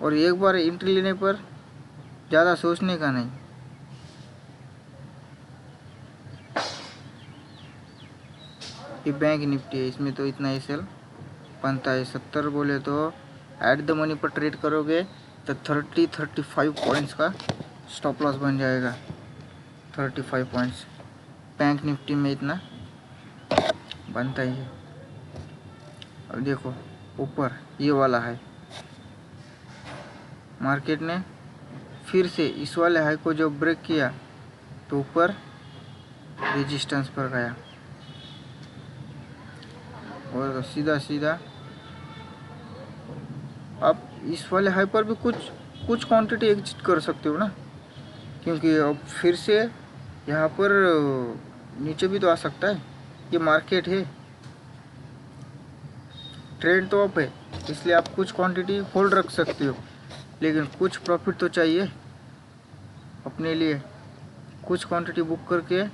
और एक बार एंट्री लेने पर ज़्यादा सोचने का नहीं। ये बैंक निफ्टी है, इसमें तो इतना ही सेल बनता है। 70 बोले तो एट द मनी पर ट्रेड करोगे तो 30-35 पॉइंट्स का स्टॉप लॉस बन जाएगा। 35 पॉइंट्स बैंक निफ्टी में इतना बनता ही है। अब देखो ऊपर ये वाला है, मार्केट ने फिर से इस वाले हाई को जब ब्रेक किया तो ऊपर रेजिस्टेंस पर गया, और तो सीधा आप इस वाले हाई पर भी कुछ क्वांटिटी एग्जिट कर सकते हो ना, क्योंकि अब फिर से यहाँ पर नीचे भी तो आ सकता है। ये मार्केट है, ट्रेंड तो अप है, इसलिए आप कुछ क्वांटिटी होल्ड रख सकते हो, लेकिन कुछ प्रॉफिट तो चाहिए अपने लिए। कुछ क्वांटिटी बुक करके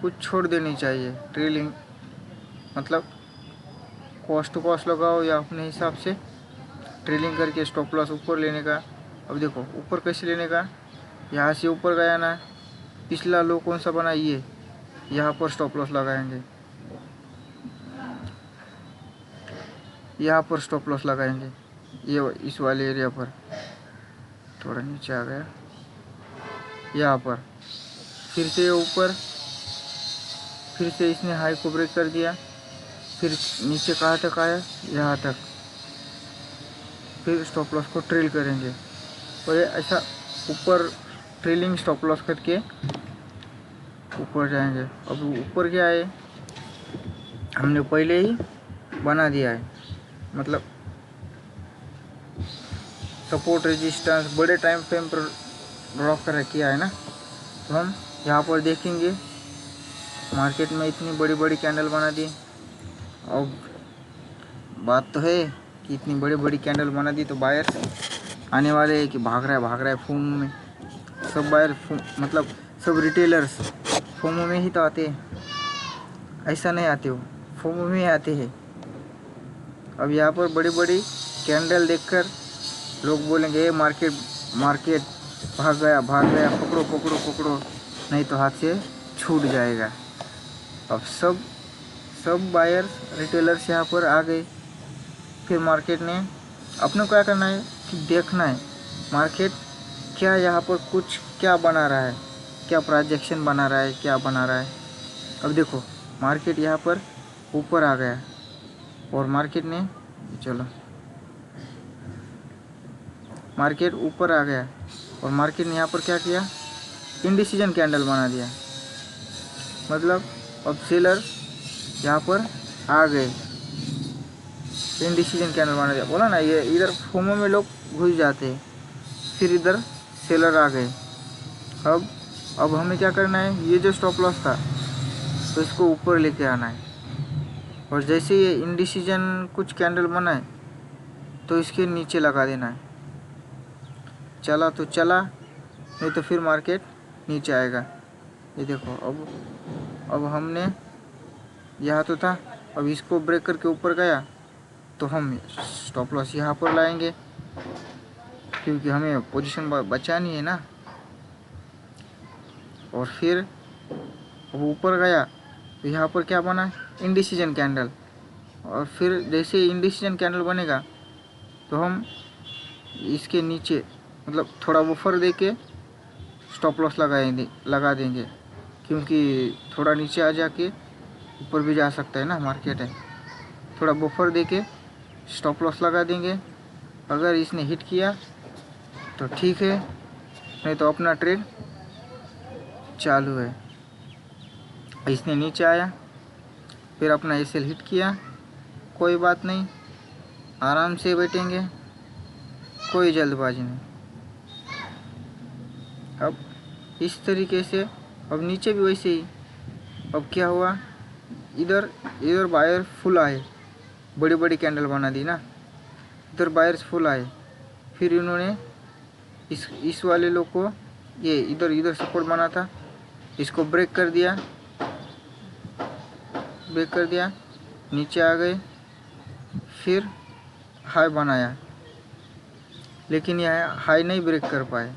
कुछ छोड़ देनी चाहिए। ट्रेलिंग मतलब कॉस्ट टू कॉस्ट लगाओ या अपने हिसाब से ट्रेलिंग करके स्टॉप लॉस ऊपर लेने का। अब देखो ऊपर कैसे लेने का, यहाँ से ऊपर गया ना, पिछला लो कौन सा बना, ये यहाँ पर स्टॉप लॉस लगाएंगे, यहाँ पर स्टॉप लॉस लगाएंगे, ये इस वाले एरिया पर। थोड़ा नीचे आ गया, यहाँ पर फिर से ऊपर, फिर से इसने हाई को ब्रेक कर दिया, फिर नीचे कहाँ तक आया, यहाँ तक, फिर स्टॉप लॉस को ट्रेल करेंगे। और ये ऐसा ऊपर ट्रेलिंग स्टॉप लॉस करके ऊपर जाएंगे। अब ऊपर क्या है, हमने पहले ही बना दिया है, मतलब सपोर्ट रेजिस्टेंस बड़े टाइम फ्रेम पर ड्रॉ कर किया है ना। तो हम यहाँ पर देखेंगे मार्केट में इतनी बड़ी बड़ी कैंडल बना दी। अब बात तो है कि इतनी बड़ी बड़ी कैंडल बना दी तो बायर्स आने वाले हैं कि भाग रहा है फोमो में। सब बायर मतलब सब रिटेलर्स फोमो में ही तो आते हैं, ऐसा नहीं आते हो, फोमो में ही आते हैं। अब यहाँ पर बड़ी बड़ी कैंडल देखकर लोग बोलेंगे मार्केट भाग गया, पकड़ो पकड़ो पकड़ो, नहीं तो हाथ से छूट जाएगा। अब सब बायर्स रिटेलर्स यहाँ पर आ गए। फिर मार्केट ने अपने को क्या करना है कि देखना है मार्केट क्या यहाँ पर कुछ क्या बना रहा है, क्या प्रोजेक्शन बना रहा है, क्या बना रहा है। अब देखो मार्केट यहाँ पर ऊपर आ गया और मार्केट ऊपर आ गया और मार्केट ने यहाँ पर क्या किया, इंडिसीजन कैंडल बना दिया। मतलब अब सेलर यहाँ पर आ गए, इंडिसीजन कैंडल बना दिया। बोला ना, ये इधर फोमो में लोग घुस जाते हैं, फिर इधर सेलर आ गए। अब हमें क्या करना है, ये जो स्टॉप लॉस था तो इसको ऊपर लेके आना है। और जैसे ये इंडिसीजन कुछ कैंडल बनाए तो इसके नीचे लगा देना है। चला तो चला, नहीं तो फिर मार्केट नीचे आएगा। ये देखो अब हमने यहाँ तो था, अब इसको ब्रेक करके ऊपर गया तो हम स्टॉप लॉस यहाँ पर लाएंगे, क्योंकि हमें पोजीशन बचानी है ना। और फिर अब ऊपर गया तो यहाँ पर क्या बना, इंडिसीजन कैंडल। और फिर जैसे इंडिसीजन कैंडल बनेगा तो हम इसके नीचे मतलब थोड़ा बफर देके स्टॉप लॉस लगा देंगे, क्योंकि थोड़ा नीचे आ जाके ऊपर भी जा सकता है ना मार्केट है। थोड़ा बफर देके स्टॉप लॉस लगा देंगे। अगर इसने हिट किया तो ठीक है, नहीं तो अपना ट्रेड चालू है। इसने नीचे आया, फिर अपना एसएल हिट किया, कोई बात नहीं, आराम से बैठेंगे, कोई जल्दबाजी नहीं। अब इस तरीके से अब नीचे भी वैसे ही। अब क्या हुआ, इधर बायर फुल आए, बड़ी बड़ी कैंडल बना दी ना, इधर बायर्स फुल आए। फिर इन्होंने इस वाले लोग को, ये इधर सपोर्ट बना था, इसको ब्रेक कर दिया, नीचे आ गए, फिर हाई बनाया, लेकिन यह हाई नहीं ब्रेक कर पाए,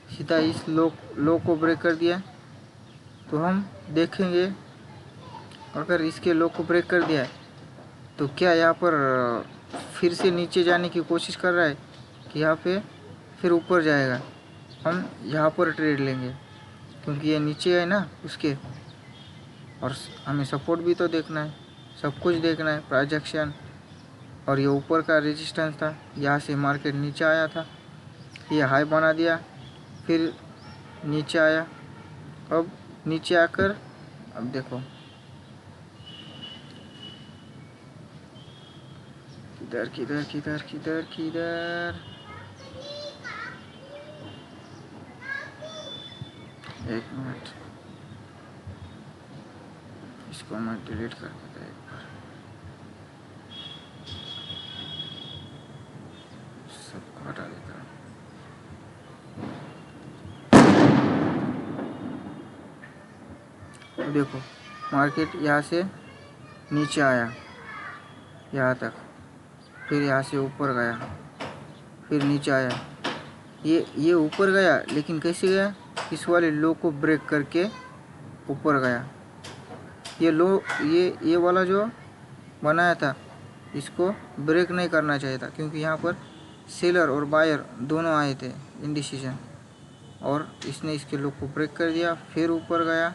सीधा इस लो को ब्रेक कर दिया। तो हम देखेंगे अगर इसके लो को ब्रेक कर दिया तो क्या यहाँ पर फिर से नीचे जाने की कोशिश कर रहा है कि यहाँ पे फिर ऊपर जाएगा। हम यहाँ पर ट्रेड लेंगे, क्योंकि ये नीचे है ना उसके, और हमें सपोर्ट भी तो देखना है, सब कुछ देखना है, प्रोजेक्शन। और ये ऊपर का रेजिस्टेंस था, यहाँ से मार्केट नीचे आया था, ये हाई बना दिया, फिर नीचे आया। अब नीचे आकर अब देखो किधर एक मिनट, इसको मैं डिलीट कर देता एक बार, सबको हटा देता हूँ। अब देखो मार्केट यहाँ से नीचे आया यहाँ तक, फिर यहाँ से ऊपर गया, फिर नीचे आया, ये ऊपर गया, लेकिन कैसे गया? इस वाले लो को ब्रेक करके ऊपर गया। ये लो, ये वाला जो बनाया था इसको ब्रेक नहीं करना चाहिए था, क्योंकि यहाँ पर सेलर और बायर दोनों आए थे इंडिसीजन, और इसने इसके लो को ब्रेक कर दिया, फिर ऊपर गया।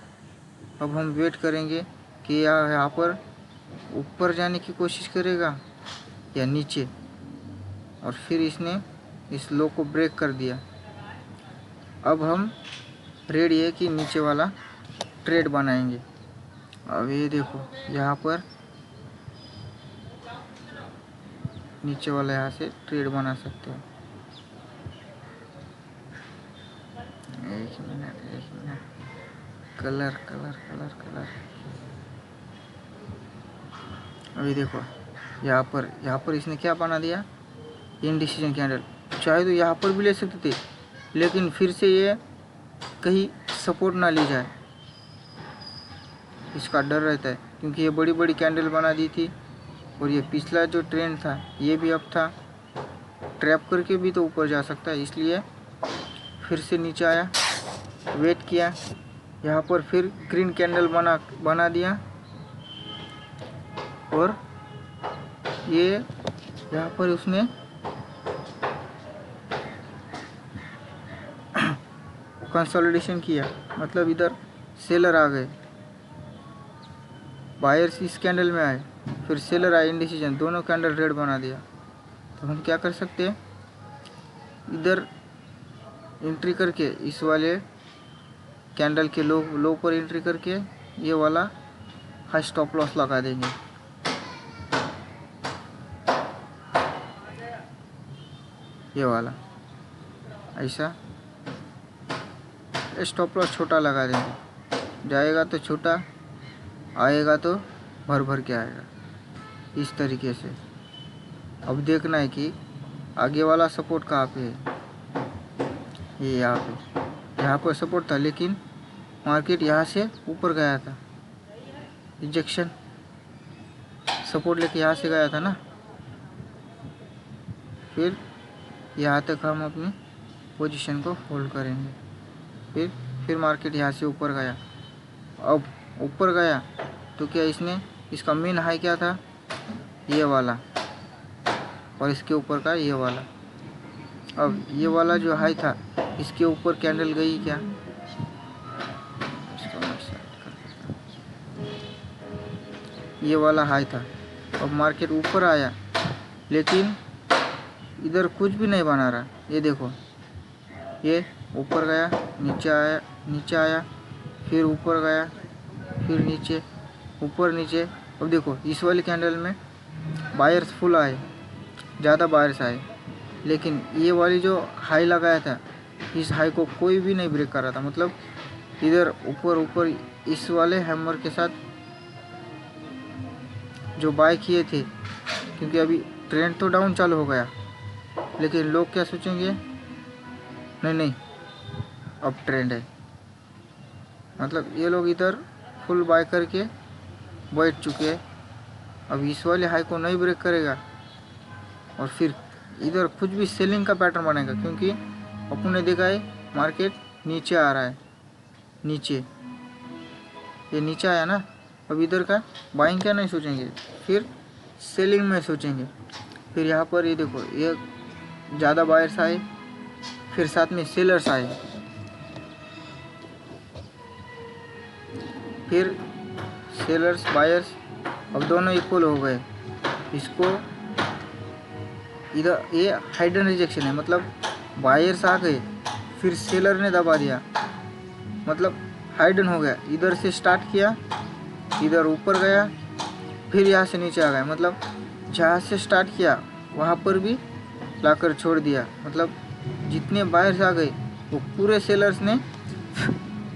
अब हम वेट करेंगे कि यहाँ पर ऊपर जाने की कोशिश करेगा या नीचे, और फिर इसने इस लो को ब्रेक कर दिया। अब हम रेडी है कि नीचे वाला ट्रेड बनाएंगे। अब ये देखो यहाँ पर नीचे वाला यहाँ से ट्रेड बना सकते हो। एक मिनट, कलर। अभी देखो यहाँ पर इसने क्या बना दिया? Indecision candle. चाहे तो यहाँ पर भी ले सकते थे, लेकिन फिर से ये कहीं सपोर्ट ना ली जाए, इसका डर रहता है, क्योंकि ये बड़ी बड़ी कैंडल बना दी थी, और ये पिछला जो ट्रेंड था ये भी अब था, ट्रैप करके भी तो ऊपर जा सकता है। इसलिए फिर से नीचे आया, वेट किया, यहाँ पर फिर ग्रीन कैंडल बना दिया, और ये यहाँ पर उसने कंसोलिडेशन किया, मतलब इधर सेलर आ गए, बायर्स इस कैंडल में आए, फिर सेलर आए इंडिसीजन, दोनों कैंडल रेड बना दिया। तो हम क्या कर सकते हैं? इधर एंट्री करके इस वाले कैंडल के लो पर एंट्री करके ये वाला हाई स्टॉप लॉस लगा देंगे। ये वाला ऐसा स्टॉप लॉस छोटा लगा देंगे, जाएगा तो छोटा, आएगा तो भर के आएगा, इस तरीके से। अब देखना है कि आगे वाला सपोर्ट कहाँ पे है। ये यहाँ पर सपोर्ट था, लेकिन मार्केट यहाँ से ऊपर गया था, रिजेक्शन, सपोर्ट लेके यहाँ से गया था ना, फिर यहाँ तक हम अपनी पोजीशन को होल्ड करेंगे। फिर मार्केट यहाँ से ऊपर गया। अब ऊपर गया तो क्या इसने, इसका मेन हाई क्या था? ये वाला, और इसके ऊपर का ये वाला। अब ये वाला जो हाई था इसके ऊपर कैंडल गई क्या? ये वाला हाई था। अब मार्केट ऊपर आया, लेकिन इधर कुछ भी नहीं बना रहा। ये देखो, ये ऊपर गया, नीचे आया, फिर ऊपर गया, फिर नीचे, ऊपर नीचे। अब देखो इस वाली कैंडल में बायर्स फुल आए, ज़्यादा बायर्स आए, लेकिन ये वाली जो हाई लगाया था इस हाई को कोई भी नहीं ब्रेक कर रहा था। मतलब इधर ऊपर इस वाले हैमर के साथ जो बाय किए थे, क्योंकि अभी ट्रेंड तो डाउन चालू हो गया, लेकिन लोग क्या सोचेंगे? नहीं अब ट्रेंड है, मतलब ये लोग इधर फुल बाय करके बैठ चुके हैं। अब इस वाले हाई को नहीं ब्रेक करेगा और फिर इधर कुछ भी सेलिंग का पैटर्न बनेगा, क्योंकि अपन ने देखा है मार्केट नीचे आ रहा है, नीचे ये नीचे आया ना। अब इधर का बाइंग क्या नहीं सोचेंगे, फिर सेलिंग में सोचेंगे। फिर यहाँ पर ये देखो, ये ज़्यादा बायर्स आए, फिर साथ में सेलर्स आए, फिर सेलर्स बायर्स अब दोनों इक्वल हो गए। इसको इधर ये हाइडन रिजेक्शन है, मतलब बायर्स आ गए, फिर सेलर ने दबा दिया, मतलब हाइडन हो गया। इधर से स्टार्ट किया, इधर ऊपर गया, फिर यहाँ से नीचे आ गया, मतलब जहाँ से स्टार्ट किया वहाँ पर भी लाकर छोड़ दिया। मतलब जितने बायर्स आ गए वो पूरे सेलर्स ने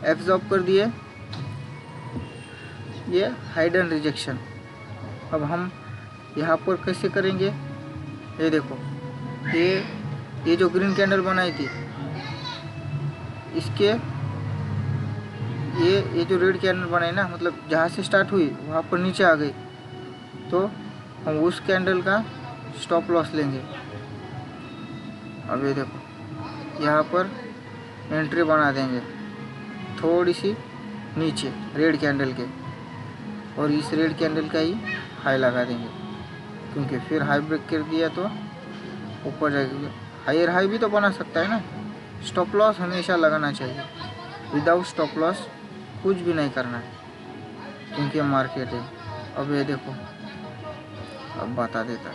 एब्जॉर्ब कर दिए, ये हाइडन रिजेक्शन। अब हम यहाँ पर कैसे करेंगे? ये देखो, ये जो ग्रीन कैंडल बनाई थी, इसके ये ये जो रेड कैंडल बनाई ना, मतलब जहाँ से स्टार्ट हुई वहाँ पर नीचे आ गई, तो हम उस कैंडल का स्टॉप लॉस लेंगे। अब ये देखो यहाँ पर एंट्री बना देंगे थोड़ी सी नीचे रेड कैंडल के, और इस रेड कैंडल का ही हाई लगा देंगे, क्योंकि फिर हाई ब्रेक कर दिया तो ऊपर जाएगी। हायर हाई भी तो बना सकता है ना। स्टॉप लॉस हमेशा लगाना चाहिए, विदाउट स्टॉप लॉस कुछ भी नहीं करना है, क्योंकि मार्केट है। अब ये देखो, अब बता देता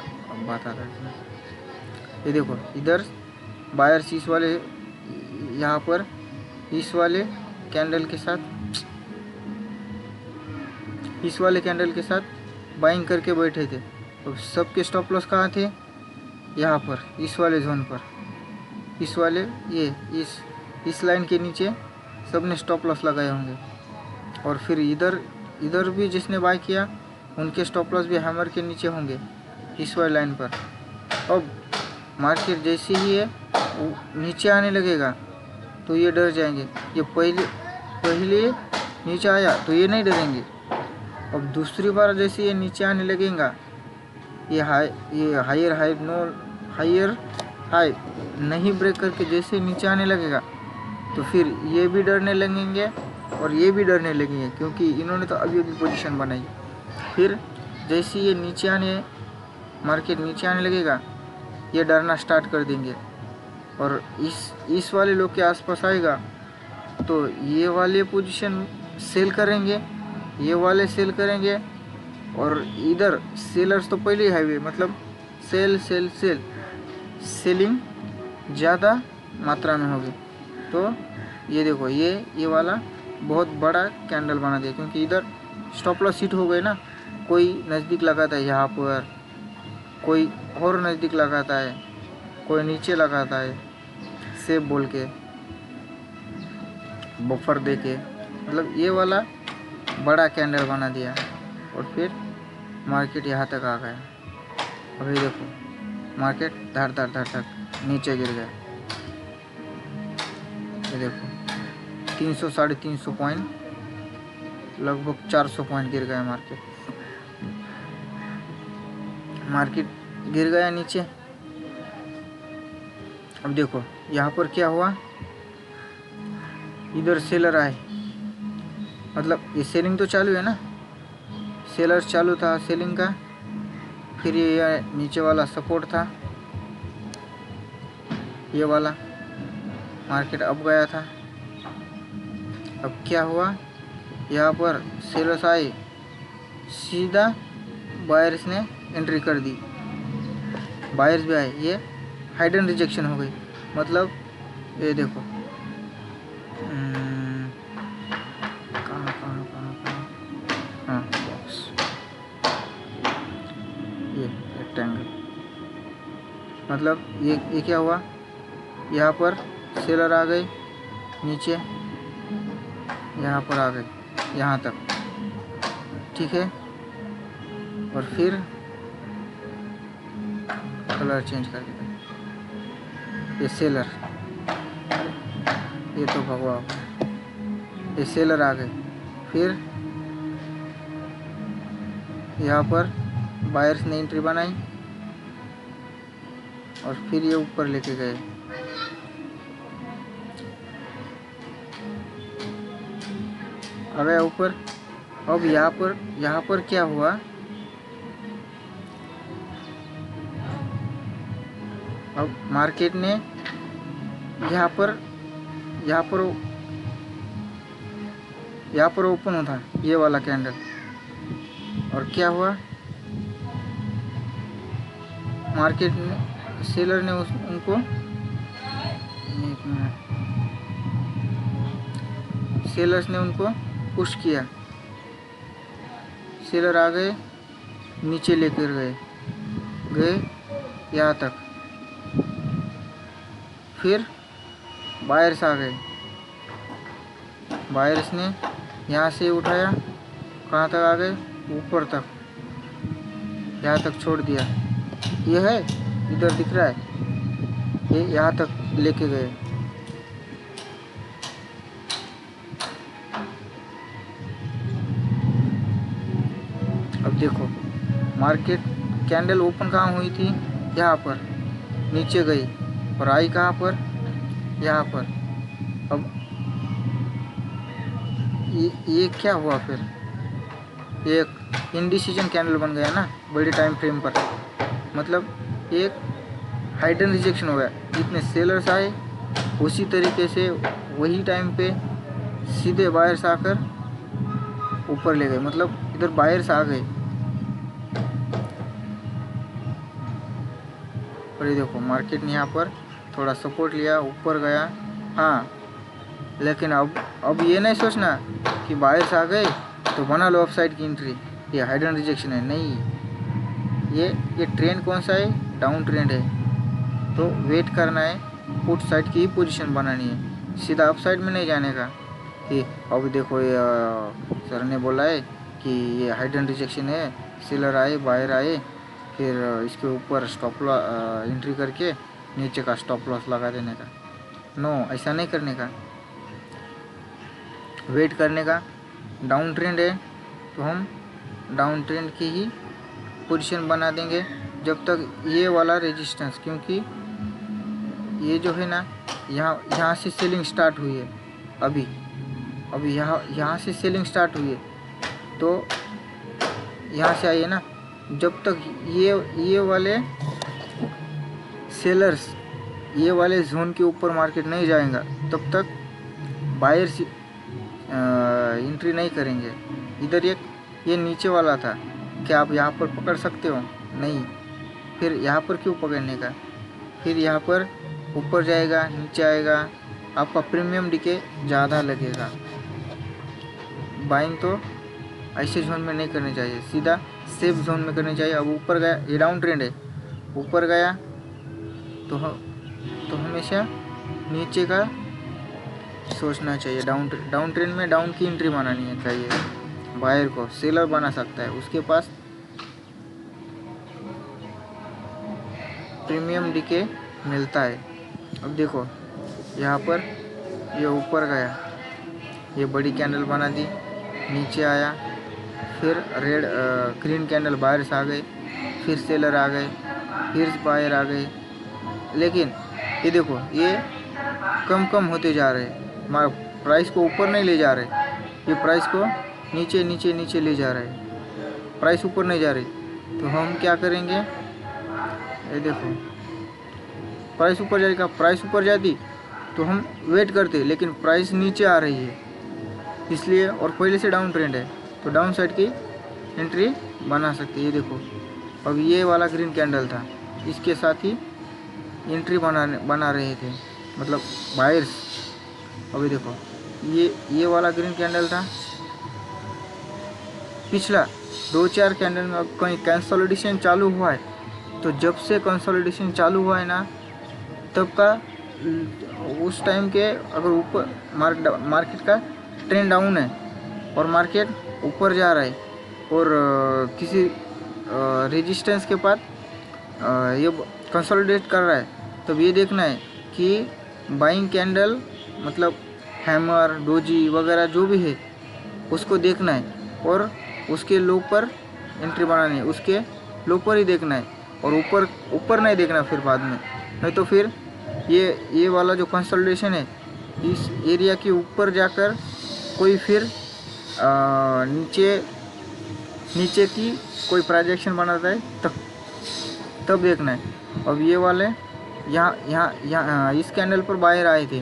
ये देखो इधर बायर्स इस वाले, यहाँ पर इस वाले कैंडल के साथ बाइंग करके बैठे थे। तो सबके स्टॉप लॉस कहाँ थे? यहाँ पर इस वाले जोन पर, इस वाले ये इस लाइन के नीचे सब ने स्टॉप लॉस लगाए होंगे। और फिर इधर भी जिसने बाय किया उनके स्टॉप लॉस भी हैमर के नीचे होंगे इस वाली लाइन पर। अब मार्केट जैसे ही है नीचे आने लगेगा तो ये डर जाएंगे। ये पहले नीचे आया तो ये नहीं डरेंगे। अब दूसरी बार जैसे ये नीचे आने लगेगा, ये हायर हाई नहीं ब्रेक करके जैसे नीचे आने लगेगा, तो फिर ये भी डरने लगेंगे और ये भी डरने लगेंगे, क्योंकि इन्होंने तो अभी पोजीशन बनाई। फिर जैसे ये मार्केट नीचे आने लगेगा, ये डरना स्टार्ट कर देंगे और इस वाले लोग के आसपास आएगा तो ये वाले पोजीशन सेल करेंगे, ये वाले सेल करेंगे। और इधर सेलर्स तो पहले ही हाईवे, मतलब सेलिंग ज़्यादा मात्रा में होगी। तो ये देखो ये वाला बहुत बड़ा कैंडल बना दिया, क्योंकि इधर स्टॉप लॉस हिट हो गए ना। कोई नज़दीक लगाता है यहाँ पर, कोई और नज़दीक लगाता है, कोई नीचे लगाता है, सेफ बोल के, बफर दे के, मतलब ये वाला बड़ा कैंडल बना दिया। और फिर मार्केट यहाँ तक आ गया। अभी देखो मार्केट धड़ नीचे गिर गया। ये देखो 300 350 पॉइंट, लगभग 400 पॉइंट गिर गया मार्केट गिर गया नीचे। अब देखो यहाँ पर क्या हुआ, इधर सेलर आए, मतलब ये सेलिंग तो चालू है ना, सेलर चालू था सेलिंग का। फिर ये नीचे वाला सपोर्ट था, ये वाला मार्केट अप गया था। अब क्या हुआ, यहाँ पर सेलर्स आए, सीधा बायर्स ने एंट्री कर दी, बायर्स भी आए, ये हाइडन रिजेक्शन हो गई। मतलब ये देखो हाँ बॉक्स, ये रेक्टेंगल, मतलब ये क्या हुआ, यहाँ पर सेलर आ गए नीचे, यहाँ पर आ गए यहाँ तक, ठीक है। और फिर कलर चेंज कर दिया, ये सेलर, ये तो भगवान, ये सेलर आ गए। फिर यहाँ पर बायर्स ने एंट्री बनाई और फिर ये ऊपर लेके गए। आ गया ऊपर। अब यहाँ पर क्या हुआ, अब मार्केट ने यहाँ पर ओपन होता ये वाला कैंडल, और क्या हुआ, मार्केट ने सेलर ने उनको सेलर्स ने उनको पुश किया, सेलर आ गए, नीचे लेकर गए यहाँ तक। फिर बायर्स आ गए, बायर्स ने यहाँ से उठाया, कहाँ तक आ गए, ऊपर तक, यहाँ तक छोड़ दिया। ये है इधर दिख रहा है, ये यहाँ तक लेके गए। देखो मार्केट कैंडल ओपन कहाँ हुई थी, यहाँ पर नीचे गई और आई कहाँ पर, यहाँ पर। अब ये क्या हुआ फिर, एक इंडिसीजन कैंडल बन गया ना बड़े टाइम फ्रेम पर, मतलब एक हाइडन रिजेक्शन हो गया। जितने सेलर्स आए उसी तरीके से वही टाइम पे सीधे बायर्स आकर ऊपर ले गए, मतलब इधर बायर्स आ गए। और ये देखो मार्केट ने यहाँ पर थोड़ा सपोर्ट लिया, ऊपर गया। हाँ, लेकिन अब ये नहीं सोचना कि बायर्स आ गए तो बना लो अपसाइड की एंट्री, ये हाइडन रिजेक्शन है। नहीं, ये ट्रेंड कौन सा है, डाउन ट्रेंड है, तो वेट करना है, पुट साइड की ही पोजीशन बनानी है, सीधा अपसाइड में नहीं जाने का कि अब देखो ये सर ने बोला है कि ये हाइडन रिजेक्शन है, सेलर आए बायर आए, फिर इसके ऊपर स्टॉप लॉस एंट्री करके नीचे का स्टॉप लॉस लगा देने का। नो, ऐसा नहीं करने का, वेट करने का। डाउन ट्रेंड है तो हम डाउन ट्रेंड की ही पोजीशन बना देंगे जब तक ये वाला रेजिस्टेंस, क्योंकि ये जो है ना यहाँ से सेलिंग स्टार्ट हुई है, अभी यहाँ से सेलिंग स्टार्ट हुई है, तो यहाँ से आई है ना, जब तक ये वाले सेलर्स ये वाले जोन के ऊपर मार्केट नहीं जाएगा तब तक बायर्स एंट्री नहीं करेंगे। इधर ये नीचे वाला था, क्या आप यहाँ पर पकड़ सकते हो, नहीं, फिर यहाँ पर क्यों पकड़ने का, फिर यहाँ पर ऊपर जाएगा नीचे आएगा, आपका प्रीमियम डीके ज़्यादा लगेगा। बाइंग तो ऐसे जोन में नहीं करनी चाहिए, सीधा सेफ जोन में करनी चाहिए। अब ऊपर गया, ये डाउन ट्रेंड है, ऊपर गया तो हमेशा नीचे का सोचना चाहिए। डाउन ट्रेंड में डाउन की एंट्री बनानी है चाहिए बायर को, सेलर बना सकता है, उसके पास प्रीमियम डीके मिलता है। अब देखो यहाँ पर ये ऊपर गया, ये बड़ी कैंडल बना दी, नीचे आया, फिर रेड ग्रीन कैंडल बायर्स आ गए, फिर सेलर आ गए, फिर बायर आ गए, लेकिन ये देखो ये कम होते जा रहे, प्राइस को ऊपर नहीं ले जा रहे, ये प्राइस को नीचे नीचे नीचे ले जा रहे, प्राइस ऊपर नहीं जा रही। तो हम क्या करेंगे, ये देखो प्राइस ऊपर जाएगा, प्राइस ऊपर जाती तो हम वेट करते, लेकिन प्राइस नीचे आ रही है इसलिए, और पहले से डाउन ट्रेंड है तो डाउन साइड की एंट्री बना सकते। ये देखो अब ये वाला ग्रीन कैंडल था, इसके साथ ही एंट्री बना रहे थे, मतलब बायर्स। अभी देखो ये वाला ग्रीन कैंडल था, पिछला 2-4 कैंडल में अब कहीं कंसोलिडेशन चालू हुआ है, तो जब से कंसोलिडेशन चालू हुआ है ना तब का उस टाइम के, अगर ऊपर मार्केट का ट्रेंड डाउन है और मार्केट ऊपर जा रहा है और किसी रेजिस्टेंस के पास ये कंसोलिडेट कर रहा है, तब ये देखना है कि बाइंग कैंडल मतलब हैमर डोजी वगैरह जो भी है उसको देखना है और उसके लो पर एंट्री बनानी है, उसके लो पर ही देखना है और ऊपर नहीं देखना फिर बाद में, नहीं तो फिर ये वाला जो कंसोलिडेशन है इस एरिया के ऊपर जाकर कोई फिर नीचे की कोई प्रोजेक्शन बनाता है तब देखना है। अब ये वाले यहाँ इस कैंडल पर बाहर आए थे,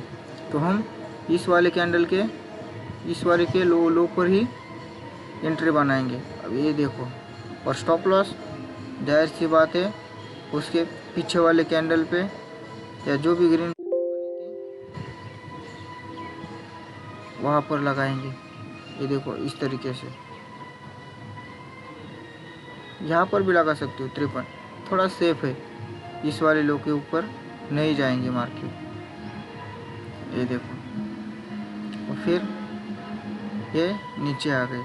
तो हम इस वाले कैंडल के लो पर ही एंट्री बनाएंगे। अब ये देखो, और स्टॉप लॉस जाहिर सी बात है उसके पीछे वाले कैंडल पे या जो भी ग्रीन कैंडल बनी थी वहाँ पर लगाएंगे। ये देखो इस तरीके से, यहाँ पर भी लगा सकते हो 53, थोड़ा सेफ है, इस वाले लो के ऊपर नहीं जाएंगे मार्केट। ये देखो, और फिर ये नीचे आ गए।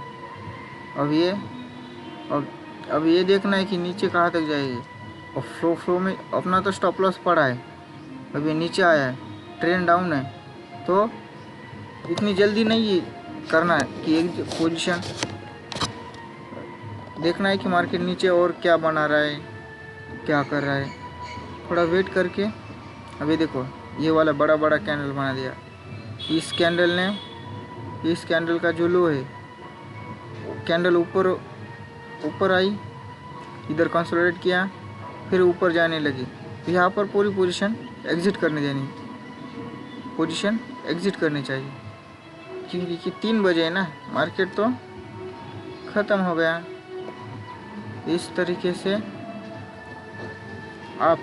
अब ये देखना है कि नीचे कहाँ तक जाएगी, और फ्लो में अपना तो स्टॉप लॉस पड़ा है, अब ये नीचे आया है, ट्रेंड डाउन है, तो इतनी जल्दी नहीं करना है कि एक पोजीशन देखना है कि मार्केट नीचे और क्या बना रहा है, क्या कर रहा है। थोड़ा वेट करके अभी देखो ये वाला बड़ा बड़ा कैंडल बना दिया। इस कैंडल का जो लो है, कैंडल ऊपर ऊपर आई, इधर कंसोलिडेट किया, फिर ऊपर जाने लगी। तो यहाँ पर पूरी पोजीशन एग्जिट करनी चाहिए, क्योंकि 3 बजे है ना, मार्केट तो ख़त्म हो गया। इस तरीके से आप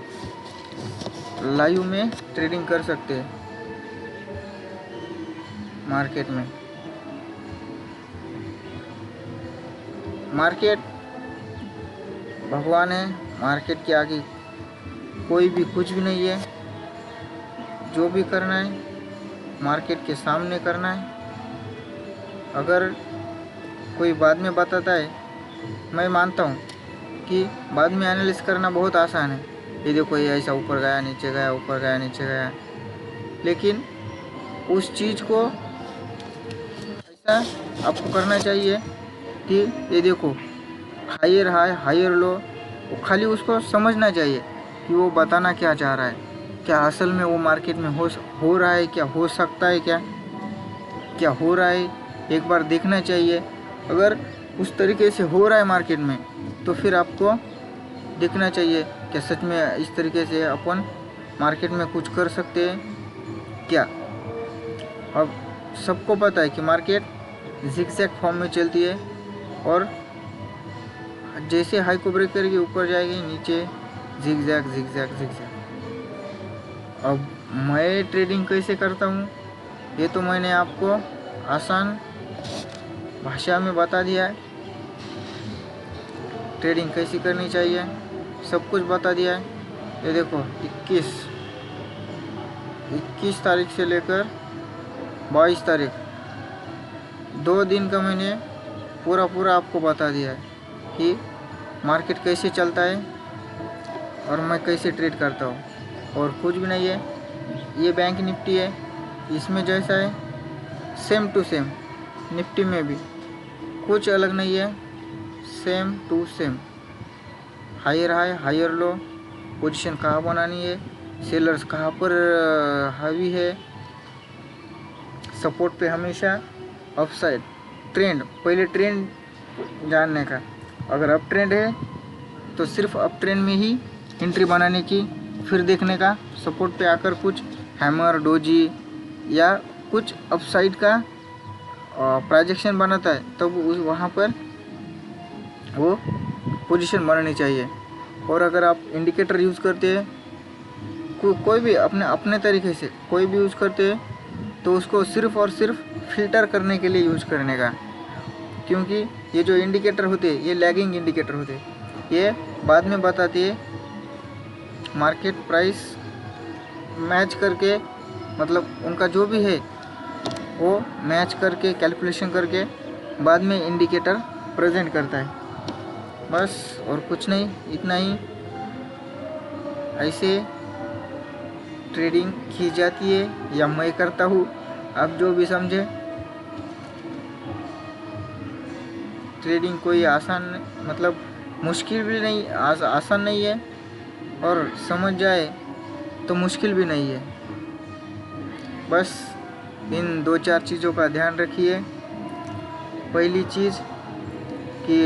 लाइव में ट्रेडिंग कर सकते हैं मार्केट में। मार्केट भगवान है, मार्केट के आगे कोई भी कुछ भी नहीं है। जो भी करना है मार्केट के सामने करना है। अगर कोई बाद में बताता है, मैं मानता हूँ कि बाद में एनालिसिस करना बहुत आसान है। ये देखो ये ऐसा ऊपर गया नीचे गया, ऊपर गया नीचे गया, लेकिन उस चीज़ को ऐसा आपको करना चाहिए कि ये देखो हायर हाई हायर लो, खाली उसको समझना चाहिए कि वो बताना क्या चाह रहा है, क्या असल में वो मार्केट में हो रहा है, क्या हो सकता है, क्या हो रहा है, एक बार देखना चाहिए। अगर उस तरीके से हो रहा है मार्केट में तो फिर आपको देखना चाहिए क्या सच में इस तरीके से अपन मार्केट में कुछ कर सकते हैं क्या। अब सबको पता है कि मार्केट ज़िगज़ैग फॉर्म में चलती है, और जैसे हाई को ब्रेक करके ऊपर जाएगी, नीचे ज़िगज़ैग ज़िगज़ैग ज़िगज़ैग। अब मैं ट्रेडिंग कैसे करता हूँ ये तो मैंने आपको आसान भाषा में बता दिया है। ट्रेडिंग कैसी करनी चाहिए सब कुछ बता दिया है। ये देखो 21 तारीख से लेकर 22 तारीख 2 दिन का मैंने पूरा आपको बता दिया है कि मार्केट कैसे चलता है और मैं कैसे ट्रेड करता हूँ। और कुछ भी नहीं है, ये बैंक निफ्टी है, इसमें जैसा है सेम टू सेम निफ्टी में भी कुछ अलग नहीं है, same to same. Higher high higher low, position कहाँ बनानी है, सेलर्स कहाँ पर हावी है, सपोर्ट पे हमेशा अपसाइड। ट्रेंड, पहले ट्रेंड जानने का, अगर अप ट्रेंड है तो सिर्फ अप ट्रेंड में ही एंट्री बनाने की, फिर देखने का सपोर्ट पे आकर कुछ हैमर डोजी या कुछ अपसाइड का प्रोजेक्शन बनाता है, तब वहाँ पर वो पोजीशन बनानी चाहिए। और अगर आप इंडिकेटर यूज़ करते हैं, कोई भी अपने तरीके से कोई भी यूज़ करते हैं, तो उसको सिर्फ़ और सिर्फ फिल्टर करने के लिए यूज़ करने का, क्योंकि ये जो इंडिकेटर होते हैं ये लैगिंग इंडिकेटर होते हैं, ये बाद में बताती है मार्केट प्राइस मैच करके, मतलब उनका जो भी है वो मैच करके कैलकुलेशन करके बाद में इंडिकेटर प्रेजेंट करता है। बस और कुछ नहीं, इतना ही। ऐसे ट्रेडिंग की जाती है या मैं करता हूँ, आप जो भी समझे। ट्रेडिंग कोई आसान मतलब मुश्किल भी नहीं, आसान नहीं है, और समझ जाए तो मुश्किल भी नहीं है। बस इन 2-4 चीज़ों का ध्यान रखिए। पहली चीज़ कि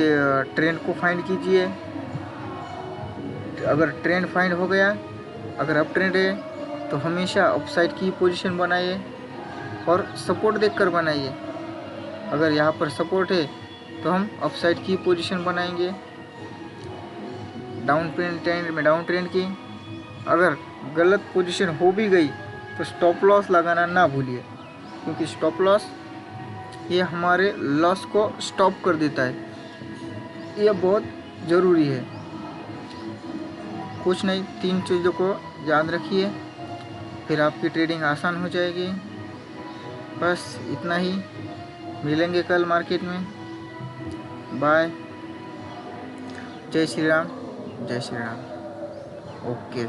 ट्रेंड को फाइंड कीजिए। अगर ट्रेंड फाइंड हो गया, अगर अप ट्रेंड है तो हमेशा अपसाइड की पोजीशन बनाइए और सपोर्ट देखकर बनाइए। अगर यहाँ पर सपोर्ट है तो हम अपसाइड की पोजीशन बनाएंगे। डाउन ट्रेंड में डाउन ट्रेंड की, अगर गलत पोजीशन हो भी गई तो स्टॉप लॉस लगाना ना भूलिए, क्योंकि स्टॉप लॉस ये हमारे लॉस को स्टॉप कर देता है, ये बहुत ज़रूरी है। कुछ नहीं, 3 चीज़ों को याद रखिए, फिर आपकी ट्रेडिंग आसान हो जाएगी। बस इतना ही, मिलेंगे कल मार्केट में। बाय, जय श्री राम, जय श्री राम। ओके।